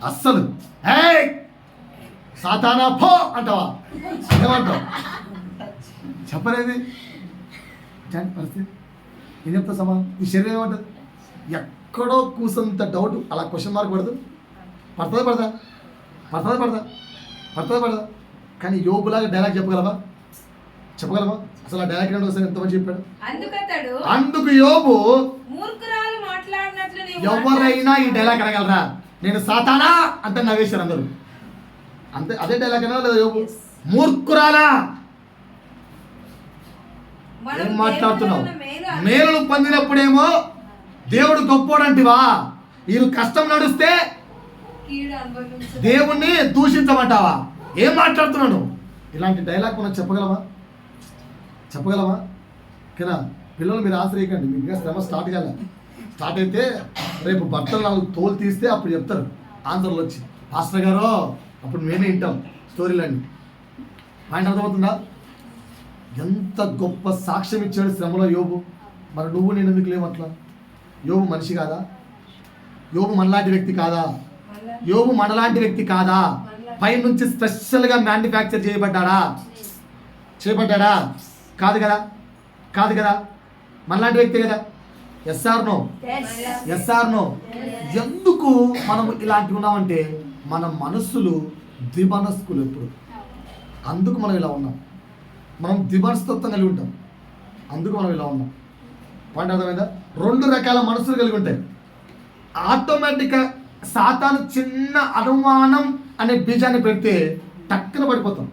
అస్సలు హే సాతానా పో అంటావా? ఏమంటావు? చెప్పలేదు పరిస్థితి. ఏం చెప్తా సమానం? ఈ శరీరం ఏమంటుంది? ఎక్కడో కూసంత డౌట్, అలా క్వశ్చన్ మార్క్ పడదు. పడుతుందా? కానీ యోగులాగా డైలాగ్ చెప్పగలవా? అసలు ఆ డైలాగ్ ఒకసారి ఎంతమంది చెప్పాడు? అందుకు యోబు మూర్ఖురాలు మాట్లాడినట్లు నీవు ఎవరైనా ఈ డైలాగ్ అనగలరా? నేను సాతానా అంటే నవ్వేశారు అందరూ. అంతే, అదే డైలాగ్ అనా లేదా యోబు? మూర్ఖురాలా, మనం ఏం మాట్లాడుతున్నావు? దేవుని మేలులు పొందినప్పుడేమో దేవుడు గొప్పోడంటివా, వీరు కష్టం నడుస్తే కీడు అనుభవించు. దేవుణ్ణి దూషించమంటావా? ఏం మాట్లాడుతున్నాను? ఇలాంటి డైలాగ్ మనం చెప్పగలమా? ఓకేనా? పిల్లలు మీరు ఆశ్రయించండి, మీకు ఇంకా శ్రమ స్టార్ట్ అయితే రేపు భర్తలు 4 తోలు తీస్తే అప్పుడు చెప్తారు ఆన్సర్లు వచ్చి, పాస్టర్ గారు అప్పుడు మేమే వింటాం స్టోరీలన్నీ. ఆయన అర్థమవుతుందా? ఎంత గొప్ప సాక్ష్యం ఇచ్చాడు శ్రమలో యోబు. మరి నువ్వు నేను ఎందుకు లేవట్లా? యోబు మనిషి కాదా? యోబు మనలాంటి వ్యక్తి కాదా? పై నుంచి స్పెషల్గా మ్యానుఫ్యాక్చర్ చేయబడ్డాడా? కాదు కదా? మనలాంటి వ్యక్తి కదా? Yes or no? ఎందుకు మనం ఇలాంటివి ఉన్నామంటే మన మనస్సులు ద్విమనస్కులు ఎప్పుడు. అందుకు మనం ఇలా ఉన్నాం. మనం ద్విమనస్తత్వం కలిగి ఉంటాం, అందుకు మనం ఇలా ఉన్నాం. పాయింట్ అర్థమైందా? 2 రకాల మనసులు కలిగి ఉంటాయి. ఆటోమేటిక్గా సాతాను చిన్న అనుమానం అనే బీజాన్ని పెడితే టక్కున పడిపోతాం.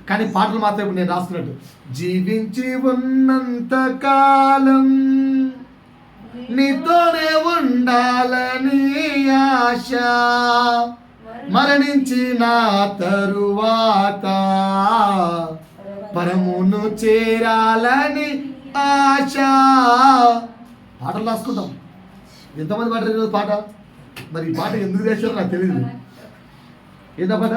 కానీ పాటలు మాత్రం ఇప్పుడు నేను రాస్తున్నట్టు, జీవించి ఉన్నంత కాలం నీతోనే ఉండాలని ఆశ, మరణించిన తరువాత పరమును చేరాలని ఆశ. పాటలు రాసుకుంటాం. ఎంతమంది పాడారు పాట? మరి ఈ పాట ఎందుకు చేశారో నాకు తెలియదు. ఏదా పాట?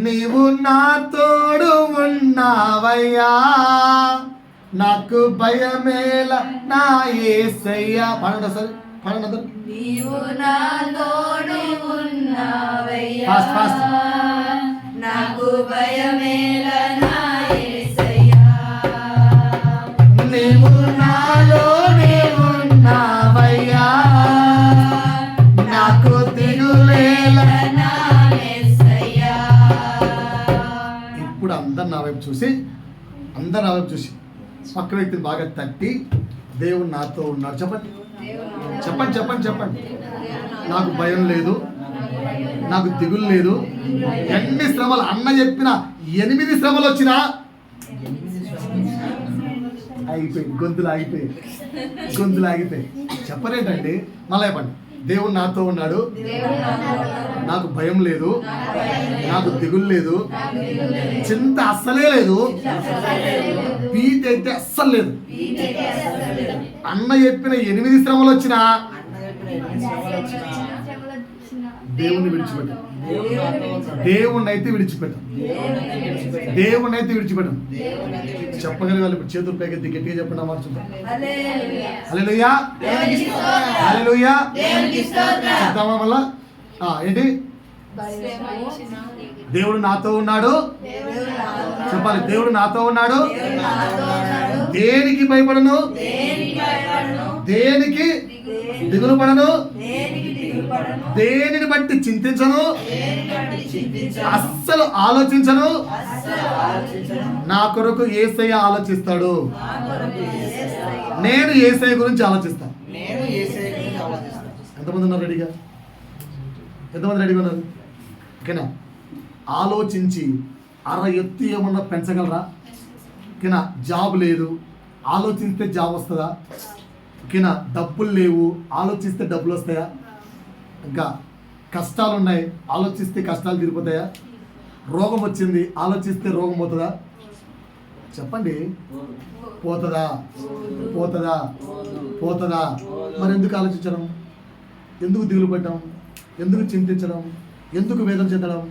నీవు నా తోడు ఉన్నావయ్యా, నాకు భయమేల నా యేసయ్యా. పాడండి సార్, పాడండి. నీవు నా తోడు ఉన్నావయ్యా, ఫాస్ట్ నాకు భయమేల నా యేసయ్యా. నీవు నాలోనే ఉన్నావయ్యా, నాకు దిగులేల నా యేసయ్యా. ఇప్పుడు అందరు నా వైపు చూసి పక్క వ్యక్తిని బాగా తట్టి దేవుడు నాతో ఉన్నాడు చెప్పండి. నాకు భయం లేదు, నాకు దిగులు లేదు. ఎన్ని శ్రమలు అన్న చెప్పిన 8 శ్రమలు వచ్చినా అయిపోయి గొంతులు ఆగిపోయి చెప్పలేదండి. మళ్ళీ చెప్పండి, దేవుడు నాతో ఉన్నాడు, నాకు భయం లేదు, నాకు దిగులు లేదు, చింత అస్సలే లేదు, పీతి అయితే అస్సలు లేదు. అన్న చెప్పిన 8 శ్రమలు వచ్చినా దేవుణ్ణి విడిచిపెట్టాం. దేవుణ్ణి అయితే విడిచిపెట్టాం. చెప్పగలిగే వాళ్ళు ఇప్పుడు చేతులు పైకెత్తి గట్టిగా చెప్పండి అన్నమాట. హల్లెలూయా, హల్లెలూయా. చెప్తామా మళ్ళా? ఏంటి? దేవుడు నాతో ఉన్నాడు. చెప్పాలి, దేవుడు నాతో ఉన్నాడు. దేనికి భయపడను, దేనికి దిగులు పడను. దిగుపడను. దేనిని బట్టి చింతించను, దేనిని బట్టి చింతించను. అస్సలు ఆలోచించను. అస్సలు ఆలోచించను. నా కొరకు యేసయ్య ఆలోచిస్తాడు. నా కొరకు యేసయ్య. నేను యేసయ్య గురించి ఆలోచిస్తాను. నేను యేసయ్య గురించి ఆలోచిస్తాను. ఎంతమంది ఉన్నారు రెడీగా? ఎంతమంది రెడీగా ఉన్నారు? ఓకేనా? ఆలోచించి అర ఎత్తు ఏమన్నా పెంచగలరా? ఓకేనా? జాబ్ లేదు, ఆలోచిస్తే జాబ్ వస్తుందా? ఓకేనా? డబ్బులు లేవు, ఆలోచిస్తే డబ్బులు వస్తాయా? ఇంకా కష్టాలు ఉన్నాయి, ఆలోచిస్తే కష్టాలు తీరిపోతాయా? రోగం వచ్చింది, ఆలోచిస్తే రోగం పోతుందా? చెప్పండి. పోతుందా? పోతుందా? పోతుందా? మరి ఎందుకు ఆలోచించడం? ఎందుకు దిగులు పడ్డం? ఎందుకు చింతించడం? ఎందుకు వేదన చెందడం?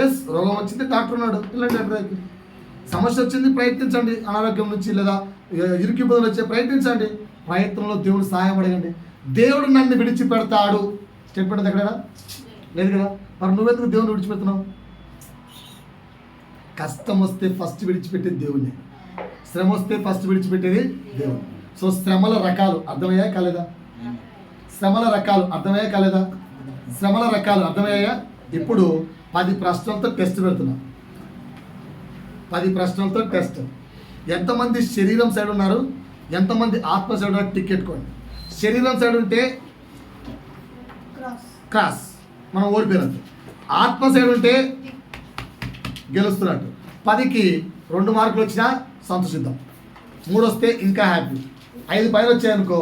ఎస్, రోగం వచ్చింది, డాక్టర్ ఉన్నాడు, వెళ్ళండి డాక్టర్ దగ్గరికి. సమస్య వచ్చింది, ప్రయత్నించండి. అనారోగ్యం నుంచి లేదా ఇరుకు ఇబ్బందులు వచ్చే ప్రయత్నించండి. ప్రయత్నంలో దేవుడు సహాయం అడగండి. దేవుడు నన్ను విడిచిపెడతాడు స్టేట్మెంట్ ఎక్కడైనా లేదు కదా? మరి నువ్వెందుకు దేవుని విడిచిపెడుతున్నావు? కష్టం వస్తే ఫస్ట్ విడిచిపెట్టేది దేవుడిని, శ్రమ వస్తే ఫస్ట్ విడిచిపెట్టేది దేవుడు. సో శ్రమల రకాలు అర్థమయ్యా కాలేదా? శ్రమల రకాలు అర్థమయ్యా కాలేదా? శ్రమల రకాలు అర్థమయ్యాయా? ఇప్పుడు 10 ప్రశ్నలతో టెస్ట్ పెడుతున్నాం. 10 ప్రశ్నలతో టెస్ట్. ఎంతమంది శరీరం సైడ్ ఉన్నారు, ఎంతమంది ఆత్మ సైడ్ ఉన్నారు? టిక్ పెట్టుకోండి. శరీరం సైడ్ ఉంటే క్రాస్, మనం ఓడిపోయినట్టు. ఆత్మ సైడ్ ఉంటే గెలుస్తున్నట్టు. 10కి 2 మార్కులు వచ్చినా సంతోషిద్దాం, 3 వస్తే ఇంకా హ్యాపీ, 5 పైన వచ్చాయనుకో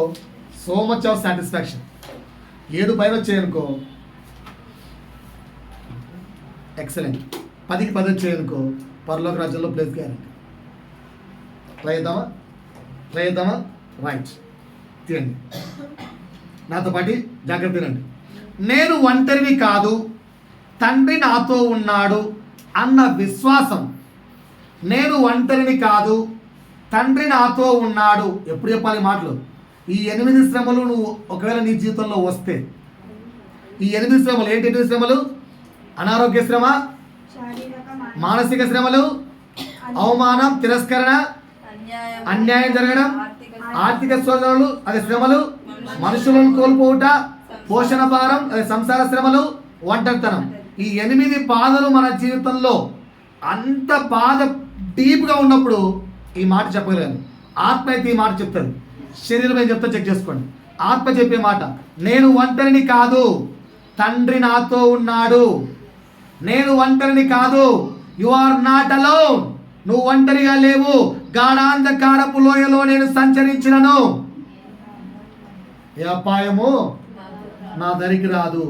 సో మచ్ ఆఫ్ సాటిస్ఫాక్షన్, 7 పైన వచ్చాయనుకో ఎక్సలెంట్, 10కి 10 వచ్చాయనుకో పరలోక రాజ్యంలో ప్లేస్ గ్యారెంటీ. ట్రై చేద్దామా? ట్రై చేద్దామా? రైట్, తీయండి నాతో పాటు, జాగ్రత్త వినండి. నేను ఒంటరిని కాదు, తండ్రి నాతో ఉన్నాడు అన్న విశ్వాసం. నేను ఒంటరిని కాదు, తండ్రి నాతో ఉన్నాడు. ఎప్పుడు చెప్పాలి మాటలు? ఈ 8 శ్రమలు నువ్వు ఒకవేళ నీ జీవితంలో వస్తే, ఈ 8 శ్రమలు ఏంటి? 8 శ్రమలు: అనారోగ్య శ్రమ, మానసిక శ్రమలు, అవమానం, తిరస్కరణ, అన్యాయం జరగడం, ఆర్థిక శోధనలు అదే శ్రమలు, మనుషులను కోల్పోవుట, పోషణ భారం అదే సంసార శ్రమలు, ఒంటరితనం. ఈ 8 బాధలు మన జీవితంలో అంత బాధ డీప్గా ఉన్నప్పుడు ఈ మాట చెప్పగలను. ఆత్మ అయితే ఈ మాట చెప్తుంది, శరీరం ఏం చెప్తా చెక్ చేసుకోండి. ఆత్మ చెప్పే మాట: నేను ఒంటరిని కాదు, తండ్రి నాతో ఉన్నాడు. నేను ఒంటరిని కాదు, యు ఆర్ నాట్ అలోన్. నువ్వు ఒంటరిగా లేవు. గాఢాంధకారపు లోయలో నేను సంచరించినను, ఏ అపాయము నా దరికి రాదు,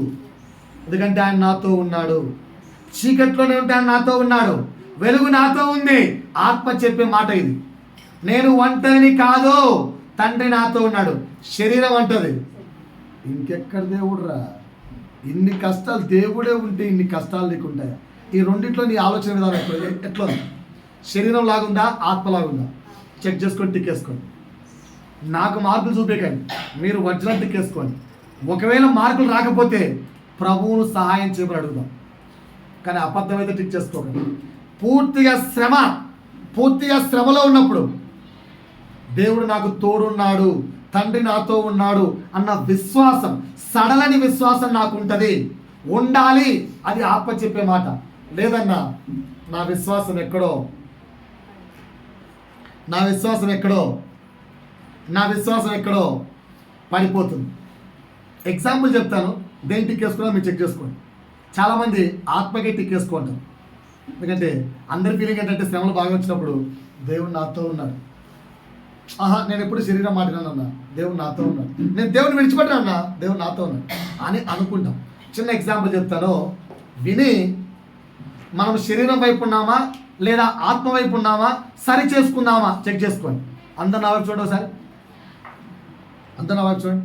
ఎందుకంటే ఆయన నాతో ఉన్నాడు. చీకట్లోనే ఉంటే ఆయన నాతో ఉన్నాడు, వెలుగు నాతో ఉంది. ఆత్మ చెప్పే మాట ఇది. నేను ఒంటరిని కాదు, తండ్రి నాతో ఉన్నాడు. శరీరం అంటది ఇంకెక్కడ దేవుడు రా, ఇన్ని కష్టాలు, దేవుడే ఉంటే ఇన్ని కష్టాలు నీకుంటాయా? ఈ రెండిట్లో నీ ఆలోచన విధానం ఎట్లా ఉంది? శరీరం లాగుందా, ఆత్మ లాగుందా? చెక్ చేసుకొని టిక్ వేసుకోండి. నాకు మార్కులు చూపేకండి, మీరు ఒరిజినల్ టిక్ వేసుకోండి. ఒకవేళ మార్కులు రాకపోతే ప్రభువును సహాయం చేయమని అడుగుదాం, కానీ అబద్ధమైతే టిక్ చేసుకోకండి. పూర్తిగా శ్రమలో ఉన్నప్పుడు దేవుడు నాకు తోడున్నాడు, తండ్రి నాతో ఉన్నాడు అన్న విశ్వాసం, సడలని విశ్వాసం నాకు ఉంటుంది, ఉండాలి. అది ఆత్మ చెప్పే మాట. లేదన్నా నా విశ్వాసం ఎక్కడో పడిపోతుంది. ఎగ్జాంపుల్ చెప్తాను, దేని టిక్ వేసుకున్నా మీరు చెక్ చేసుకోండి. చాలామంది ఆత్మకే టిక్ వేసుకుంటారు, ఎందుకంటే అందరి ఫీలింగ్ ఏంటంటే శ్రమలు బాగా వచ్చినప్పుడు దేవుడు నాతో ఉన్నాడు. నేను ఎప్పుడు శరీరం మాట్లాడినా దేవుడు నాతో ఉన్నాడు, నేను దేవుడిని విడిచిపెట్టానన్నా దేవుడు నాతో ఉన్నాడు అని అనుకుంటాం. చిన్న ఎగ్జాంపుల్ చెప్తాను, విని మనం శరీరం వైపు ఉన్నామా లేదా ఆత్మ వైపు ఉన్నామా సరి చేసుకుందామా చెక్ చేసుకోండి. అందరు నా వైపు చూడండి ఒకసారి, అందరు నా వైపు చూడండి.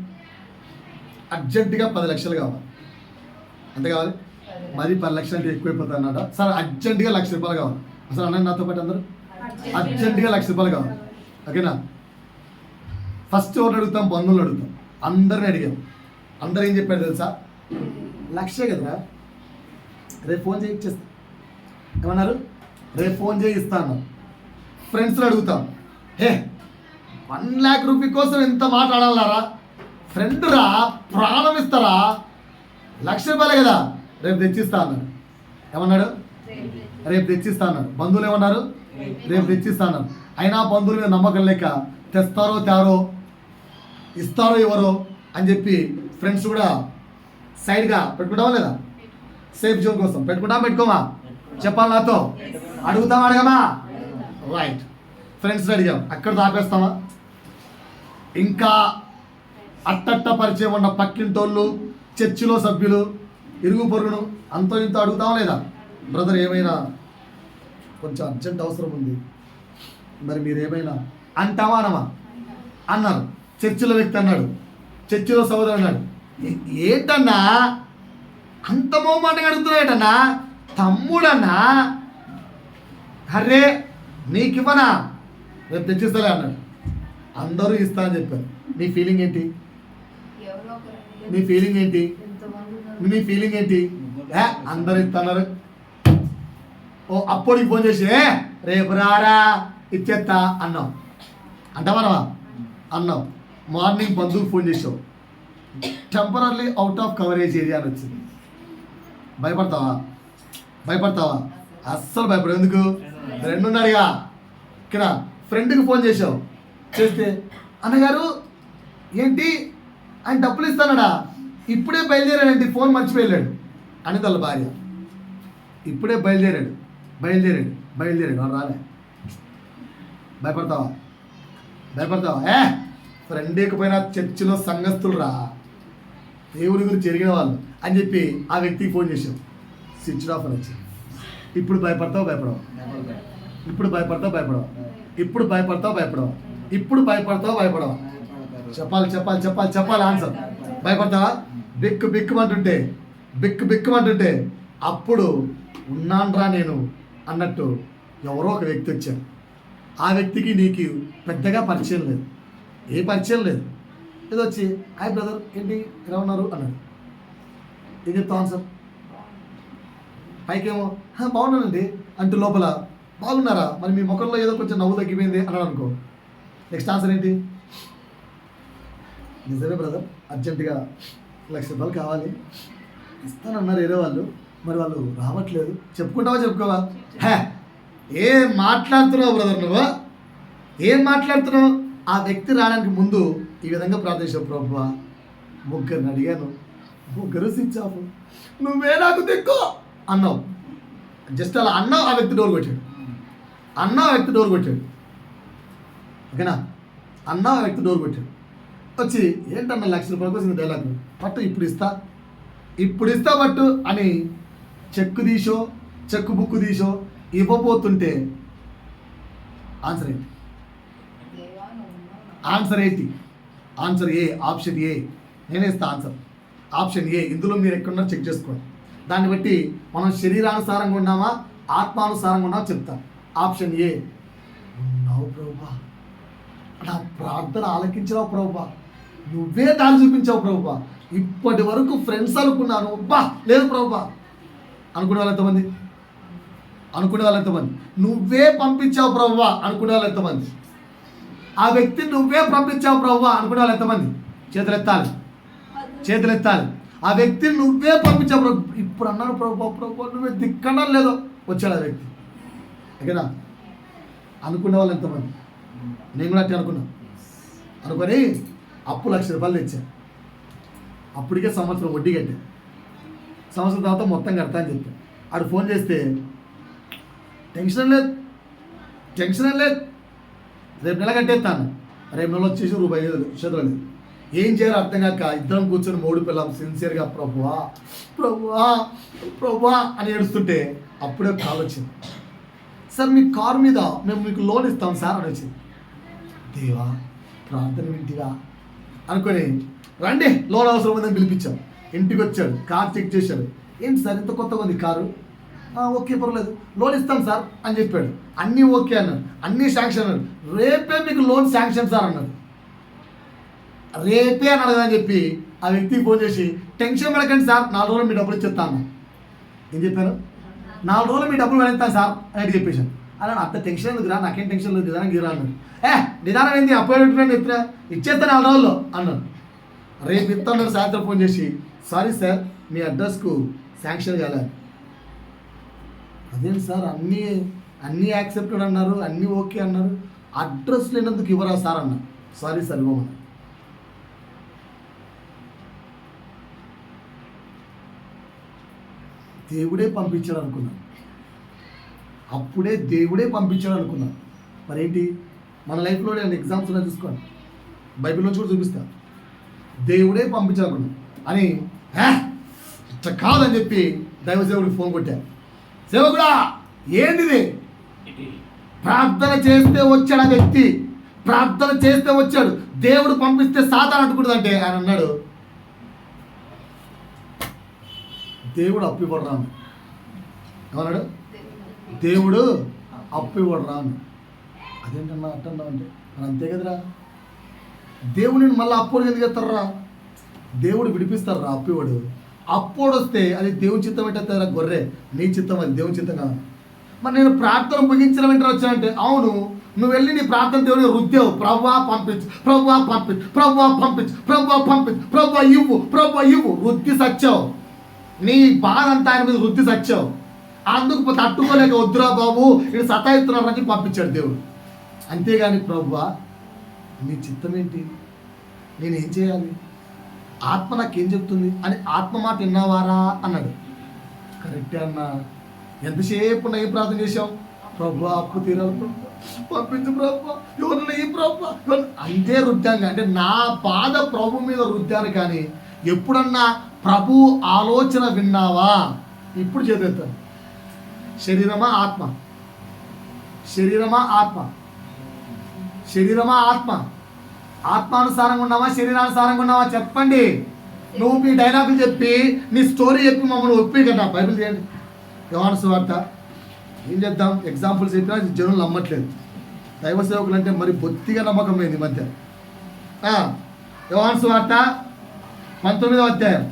అర్జెంటుగా 10 లక్షలు కావాలి, ఎంత కావాలి? మరి 10 లక్షలు అంటే ఎక్కువైపోతుంది అన్నమాట. సార్ అర్జెంటుగా ₹1,00,000 కావాలి. అసలు అన్న నాతో పాటు అందరూ అర్జెంటుగా ₹1,00,000 కావాలి, ఓకేనా? ఫస్ట్ ఎవరు అడుగుతాం? బంధువులు అడుగుతాం. అందరిని అడిగాం. అందరూ ఏం చెప్పారు తెలుసా? 1,00,000 కదరా, రేపు ఫోన్ చేయి ఇచ్చేస్తా. ఏమన్నారు? రేపు ఫోన్ చేయి ఇస్తా అన్నారు. ఫ్రెండ్స్ని అడుగుతాం, 1,00,000 రూపీ కోసం ఎంత మాట్లాడాలారా? ఫ్రెండ్ రా, ప్రాణం ఇస్తారా, ₹1,00,000 కదా, రేపు తెచ్చిస్తా అన్నాడు. ఏమన్నాడు? రేపు తెచ్చిస్తా అన్నాడు. బంధువులు ఏమన్నారు? రేపు తెచ్చిస్తా అన్నారు. అయినా బంధువుల మీద నమ్మకం లేక తెస్తారో తేరో, ఇస్తారో ఇవ్వరో అని చెప్పి ఫ్రెండ్స్ కూడా సైడ్గా పెట్టుకుంటావా లేదా? సేఫ్ జోన్ కోసం పెట్టుకోమా? చెప్పాలి నాతో? అడుగుతామా అడగమా? రైట్. ఫ్రెండ్స్ని అడిగాం, అక్కడ ఆపేస్తామా? ఇంకా అట్టట్ట పరిచయం ఉన్న పక్కింటోళ్ళు, చర్చిలో సభ్యులు, ఇరుగు పొరుగును అంతో ఇంతో అడుగుతామా లేదా? బ్రదర్ ఏమైనా కొంచెం అర్జెంట్ అవసరం ఉంది, మరి మీరు ఏమైనా అంటావా అనమా? అన్నారు. చర్చిలో వ్యక్తి అన్నాడు, చర్చిలో సోదరుడు అన్నాడు, ఏంటన్నా అంత మోమాటంగా అడుగుతున్నాడన్నా, తమ్ముడన్నా, అరే నీకు ఇవ్వనా, రేపు తెచ్చిస్తాలే అన్నాడు. అందరూ ఇస్తా అని చెప్పారు. నీ ఫీలింగ్ ఏంటి? నీ ఫీలింగ్ ఏంటి? నీ ఫీలింగ్ ఏంటి? అందరు ఇస్తున్నారు. ఓ అప్పటికి ఫోన్ చేసి రేపు రారా ఇచ్చేస్తా అన్నావు. అంటావా? అన్నావు. మార్నింగ్ బంధువుకు ఫోన్ చేసావు, temporary out of coverage area అని వచ్చింది. భయపడతావా? అస్సలు భయపడవు. ఎందుకు? రెండున్నాడుగా. ఇక్కడ ఫ్రెండ్కి ఫోన్ చేసావు, చేస్తే అన్నగారు ఏంటి ఆయన డబ్బులు ఇస్తానడా, ఇప్పుడే బయలుదేరాడండి, ఫోన్ మర్చిపోయాడు అని వాళ్ళ భార్య. ఇప్పుడే బయలుదేరాడు వాడు రాలే. భయపడతావా? ఫ్రెండ్ ఎక్కిపోయినా చర్చిలో సంఘస్థులు రా, దేవుడి గురించి ఎరిగిన వాళ్ళు అని చెప్పి ఆ వ్యక్తికి ఫోన్ చేసాం, స్విచ్ ఆఫ్ అని వచ్చింది. ఇప్పుడు భయపడతావు? చెప్పాలి ఆన్సర్. భయపడతావా? బిక్కుమంటుంటే అప్పుడు ఉన్నాన్రా నేను అన్నట్టు ఎవరో ఒక వ్యక్తి వచ్చారు. ఆ వ్యక్తికి నీకు పెద్దగా పరిచయం లేదు, ఏ పరిచయం లేదు. ఏదో వచ్చి హాయ్ బ్రదర్ ఏంటి ఎలా ఉన్నారు అన్నాడు. ఏం చెప్తావు ఆన్సర్? పైకేమో బాగున్నానండి అంటూ లోపల బాగున్నారా, మరి మీ ముఖంలో ఏదో కొంచెం నవ్వు తగ్గిపోయింది అన్నాడు అనుకో. నెక్స్ట్ ఆన్సర్ ఏంటి? నిజమే బ్రదర్, అర్జెంటుగా ₹1,00,000 కావాలి, ఇస్తానన్నారు వేరే వాళ్ళు, మరి వాళ్ళు రావట్లేదు. చెప్పుకోవా? ఏం మాట్లాడుతున్నావు బ్రదర్ నువ్వు? ఏం మాట్లాడుతున్నావు? ఆ వ్యక్తి రావడానికి ముందు ఈ విధంగా ప్రార్థించావు, ప్రభువా ముగ్గురిని అడిగాను, ముగ్గురు స్విచ్ ఆఫ్, నువ్వే నాకు దిక్కు అన్నావు. జస్ట్ అలా అన్నావు, ఆ వ్యక్తి డోర్ కొట్టాడు. ఓకేనా? అన్నావు, ఆ వ్యక్తి డోర్ కొట్టాడు. వచ్చి ఏంటన్నా ₹1,00,000 కోసం డైలాగ్ పట్టు, ఇప్పుడు ఇస్తా పట్టు అని చెక్కు బుక్కు తీసో ఇవ్వబోతుంటే ఆన్సర్ ఏంటి? Answer A, option A. నేనే ఇస్తా ఆన్సర్. Option A. ఇందులో మీరు ఎక్కడున్నారో చెక్ చేసుకోండి. దాన్ని బట్టి మనం శరీరానుసారంగా ఉన్నామా, ఆత్మానుసారంగా ఉన్నామా చెప్తాం. Option A. ఉన్నావు ప్రభువా, నా ప్రార్థన ఆలకించావు ప్రభువా, నువ్వే దారి చూపించావు ప్రభువా, ఇప్పటి వరకు ఫ్రెండ్స్ అనుకున్నాను, లేదు ప్రభువా అనుకునే వాళ్ళు ఎంతమంది? నువ్వే పంపించావు ప్రభువా అనుకునే వాళ్ళు ఎంతమంది? ఆ వ్యక్తిని నువ్వే పంపించావు ప్రభువా అనుకునే వాళ్ళు ఎంతమంది? చేతులు ఎత్తాలి. ఆ వ్యక్తిని నువ్వే పంపించావు ప్రభు, ఇప్పుడు అన్నాను ప్రభువా నువ్వే దిక్కడం లేదో వచ్చాడు ఆ వ్యక్తి. ఓకేనా? అనుకునే వాళ్ళు ఎంతమంది? నేను కూడా అట్టే అనుకొని అప్పు ₹1,00,000 తెచ్చాను. అప్పటికే సంవత్సరం వడ్డీ కట్టాను. సంవత్సరం తర్వాత మొత్తం కడతా అని చెప్పాను. ఆడు ఫోన్ చేస్తే టెన్షన్ లేదు, రేపు నెల కట్టేస్తాను. రేపు నెల వచ్చేసి ₹1,000 ఏం చేయాలో అర్థం కాక ఇద్దరం కూర్చొని మూడు పిల్లలు సిన్సియర్గా ప్రభువా అని ఏడుస్తుంటే అప్పుడే కాల్ వచ్చింది. సార్ మీ కారు మీద మేము మీకు లోన్ ఇస్తాం సార్ అని వచ్చింది. దేవా ప్రార్థన వింటిగా అనుకొని రండి లోన్ అవసరం ఉందని పిలిపించాం. ఇంటికి వచ్చాడు, కార్ చెక్ చేశాడు. ఏంటి సార్ ఇంత కొత్తగా ఉంది కారు? ఓకే పర్వాలేదు లోన్ ఇస్తాం సార్ అని చెప్పాడు. అన్నీ ఓకే అన్నాడు, అన్నీ శాంక్షన్ అన్నాడు. రేపే మీకు లోన్ శాంక్షన్ సార్ అన్నాడు. రేపే అని అడగదని చెప్పి ఆ వ్యక్తికి ఫోన్ చేసి టెన్షన్ పడకండి సార్, 4 రోజులు మీ డబ్బులు ఇచ్చేస్తాను. ఏం చెప్పాను? 4 రోజులు మీ డబ్బులు వెళ్తాను సార్ అని చెప్పేశాను. అలా అంత టెన్షన్ ఎందుకురా, నాకేం టెన్షన్ లేదు, నిదానం గీరా అన్నాడు. నిదానం ఏంది, అప్పుడు ఎత్తున ఇచ్చేస్తాను 4 రోజుల్లో అన్నాడు. రేపు ఇస్తాను సాయంత్రం ఫోన్ చేసి సారీ సార్ మీ అడ్రస్కు శాంక్షన్ కాలేదు. అదేంటి సార్ అన్నీ యాక్సెప్టెడ్ అన్నారు, అన్నీ ఓకే అన్నారు, అడ్రస్ లేనందుకు ఇవ్వరా సార్ అన్న. సారీ సార్ ఇవ్వమన్నా. దేవుడే పంపించాడు అనుకున్నాను, అప్పుడే దేవుడే పంపించాడు అనుకున్నాను. మరేంటి మన లైఫ్లో నేను ఎగ్జామ్స్ ఉన్నాయి చూసుకోండి, బైబిల్లో కూడా చూపిస్తాను. దేవుడే పంపించాడు అనుకున్నాను అని ఇట్లా కాదని చెప్పి దైవ సేవకుడికి ఫోన్ కొట్టాను. సేవకుడా ఏంటిది? ప్రార్థన చేస్తే వచ్చాడు ఆ వ్యక్తి, ప్రార్థన చేస్తే వచ్చాడు, దేవుడు పంపిస్తే సాతాను అంటుకుంటుందంటే ఆయన అన్నాడు దేవుడు అప్పు ఇవ్వడు రాను. ఏమన్నాడు? దేవుడు అప్పు ఇవ్వడు రాను. అదేంటన్నా అట్టన్నావు అంటే మరి అంతే కదరా, దేవుడిని మళ్ళీ అప్పుడు ఎందుకు ఎత్తారా? దేవుడు విడిపిస్తారా అప్పు ఇవ్వడు. అప్పుడు వస్తే అది దేవుని చిత్తం ఏంటంటారా? గొర్రె నీ చిత్తం, అది దేవుని చిత్తం కాదు. మరి నేను ప్రార్థన ముగించడం వెంటనే వచ్చానంటే అవును, నువ్వు వెళ్ళి నీ ప్రార్థన దేవుని రుద్దావు, ప్రభువా పంపించు, ప్రభువా పంపించు, ప్రభువా పంపించు, ప్రభువా పంపించు, ప్రభువా ఇవ్వు, ప్రభువా ఇవ్వు, రుద్ది సచ్చావు. నీ బాధ అంతా ఆయన మీద రుద్ది సచ్చావు. అందుకు తట్టుకోలేక వద్దురా బాబు ఇక్కడ సతాయిస్తున్నారని పంపించాడు దేవుడు. అంతేగాని ప్రభువా నీ చిత్తం ఏంటి, నేనేం చేయాలి, ఆత్మ నాకేం చెప్తుంది అని ఆత్మ మాట విన్నావారా అన్నాడు. కరెక్టే అన్నా. ఎంతసేపు ఏం ప్రార్థన చేశాం? ప్రభు అప్పు తీరాలి ప్రభు, పంపించు ప్రభు, ఎవరు ఈ ప్రభు అంతే రుద్దాను. అంటే నా బాధ ప్రభు మీద రుద్దాను. కానీ ఎప్పుడన్నా ప్రభు ఆలోచన విన్నావా? ఇప్పుడు చేద్దాం. శరీరమా ఆత్మ, శరీరమా ఆత్మ, శరీరమా ఆత్మ, ఆత్మానుసారంగా ఉన్నావా శరీరానుసారంగా ఉన్నావా చెప్పండి. నువ్వు మీ డైలాగులు చెప్పి నీ స్టోరీ చెప్పి మమ్మల్ని ఒప్పి కదా. బైబిల్ చేయండి, యోహాను సువార్త. ఏం చేద్దాం, ఎగ్జాంపుల్స్ చెప్పినా జనులు నమ్మట్లేదు. దైవ సేవకులు అంటే మరి బొత్తిగా నమ్మకం పోయింది ఈ మధ్య. యోహాను సువార్త 19వ అధ్యాయం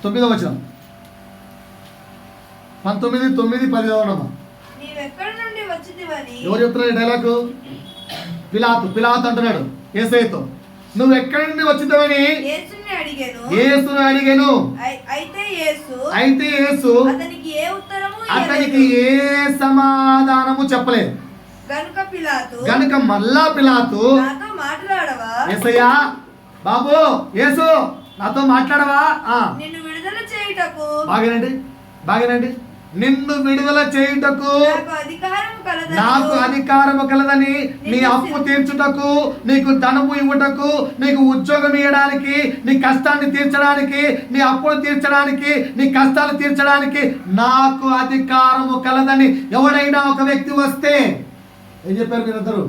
9వ వచనం, 19:9, 10 ఎవరు చెప్తున్నారు డైలాగు? పిలాతు అంటున్నాడు యేసయ్యతో, నువ్వు ఎక్కడి నుండి వచ్చిందని యేసుని అడిగాను. అయితే యేసు అతనికి ఏ సమాధానము చెప్పలేదు. గనుక మళ్ళా పిలాతు, యేసయ్యా బాబు యేసు నాతో మాట్లాడవా? బాగేనండి నిన్ను విడుదల చేయుటకు నాకు అధికారము కలదని, నీ అప్పు తీర్చుటకు, నీకు ధనము ఇవ్వటకు, నీకు ఉద్యోగం ఇవ్వడానికి, నీ కష్టాన్ని తీర్చడానికి, నీ అప్పులు తీర్చడానికి, నీ కష్టాలు తీర్చడానికి నాకు అధికారము కలదని ఎవడైనా ఒక వ్యక్తి వస్తే ఏం చెప్పారు మీరందరూ?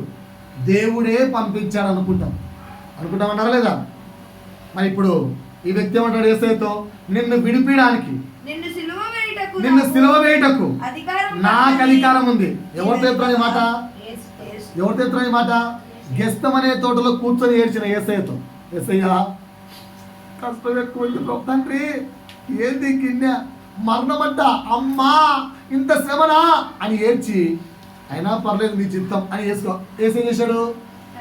దేవుడే పంపించాడు అనుకుంటామన్నారా లేదా? మరి ఇప్పుడు ఈ వ్యక్తి ఏమంటాడు యేసయ్యతో? నిన్ను విడిపించడానికి, నిన్ను సిలువ వేయుటకు నాకు అధికారం ఉంది. ఎవరితో చెప్తున్నా ఈ మాట? ఎవరితో చెప్తున్నా ఈ మాట? గెస్తమనే తోటలో కూర్చొని ఏడ్చిన యేసయ్యతో, యేసయ్యా కష్టం ఎక్కువ తండ్రి, ఏంది కింద మరణమంట, అమ్మా ఇంత శ్రమనా అని ఏడ్చి, అయినా పర్లేదు నీ చిత్తం అని ఏం చేశాడు?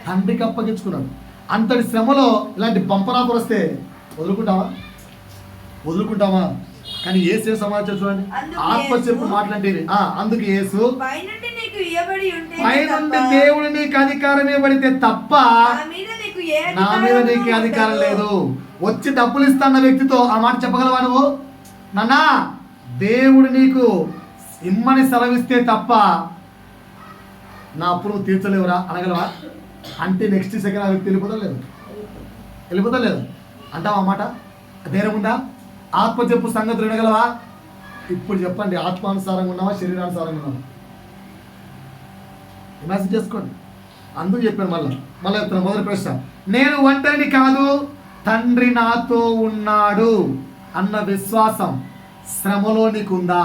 తండ్రికి అప్పగించుకున్నాడు. అంతటి శ్రమలో ఇలాంటి బంపరాపర్ వస్తే వదులుకుంటావా? కానీ యేసు సమాచారం చూడండి, ఆత్మ చెప్పు మాట్లాడేవి. అందుకు యేసు, పైనుండి దేవుడు నీకు అధికారం ఇవ్వబడితే తప్ప నా మీద నీకు అధికారం లేదు. వచ్చి డబ్బులు ఇస్తాన్న వ్యక్తితో ఆ మాట చెప్పగలవా నువ్వు? నాన్నా దేవుడు నీకు ఇమ్మని సెలవిస్తే తప్ప నా అప్పు నువ్వు తీర్చలేవురా అనగలవా? అంటే నెక్స్ట్ సెకండ్ ఆ వ్యక్తి వెళ్ళిపోతా లేదు అంటావా? ఆ మాట ధైర్యం ఉందా? ఆత్మ చెప్పు సంగతులు వినగలవా? ఇప్పుడు చెప్పండి, ఆత్మానుసారంగా ఉన్నావా శరీరానుసారంగా ఉన్నావా? ఇమాజిన్ చేసుకోండి. అందుకు చెప్పాను. మళ్ళీ చెప్తాను. మొదటి ప్రశ్న, నేను ఒంటరిని కాదు తండ్రి నాతో ఉన్నాడు అన్న విశ్వాసం శ్రమలో నీకుందా?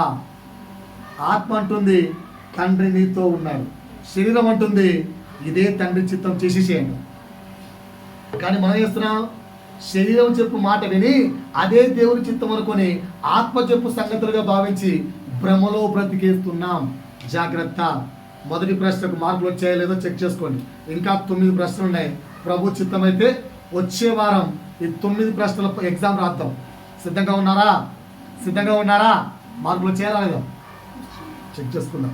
ఆత్మ అంటుంది తండ్రి నీతో ఉన్నాడు, శరీరం అంటుంది ఇదే తండ్రి చిత్తం చేసేసేయండి. కానీ మనం చేస్తున్నాం, శరీరం చెప్పు మాట విని అదే దేవుని చిత్తం అనుకొని ఆత్మ చెప్పు సంగతులుగా భావించి భ్రమలో బ్రతికేస్తున్నాం. జాగ్రత్త. మొదటి ప్రశ్నకు మార్కులు వచ్చాయో లేదో చెక్ చేసుకోండి. ఇంకా 9 ప్రశ్నలు ఉన్నాయి. ప్రభు చిత్తం అయితే వచ్చే వారం ఈ 9 ప్రశ్నల ఎగ్జామ్ రాద్దాం. సిద్ధంగా ఉన్నారా? మార్కులు చేరాలేదా చెక్ చేసుకుందాం.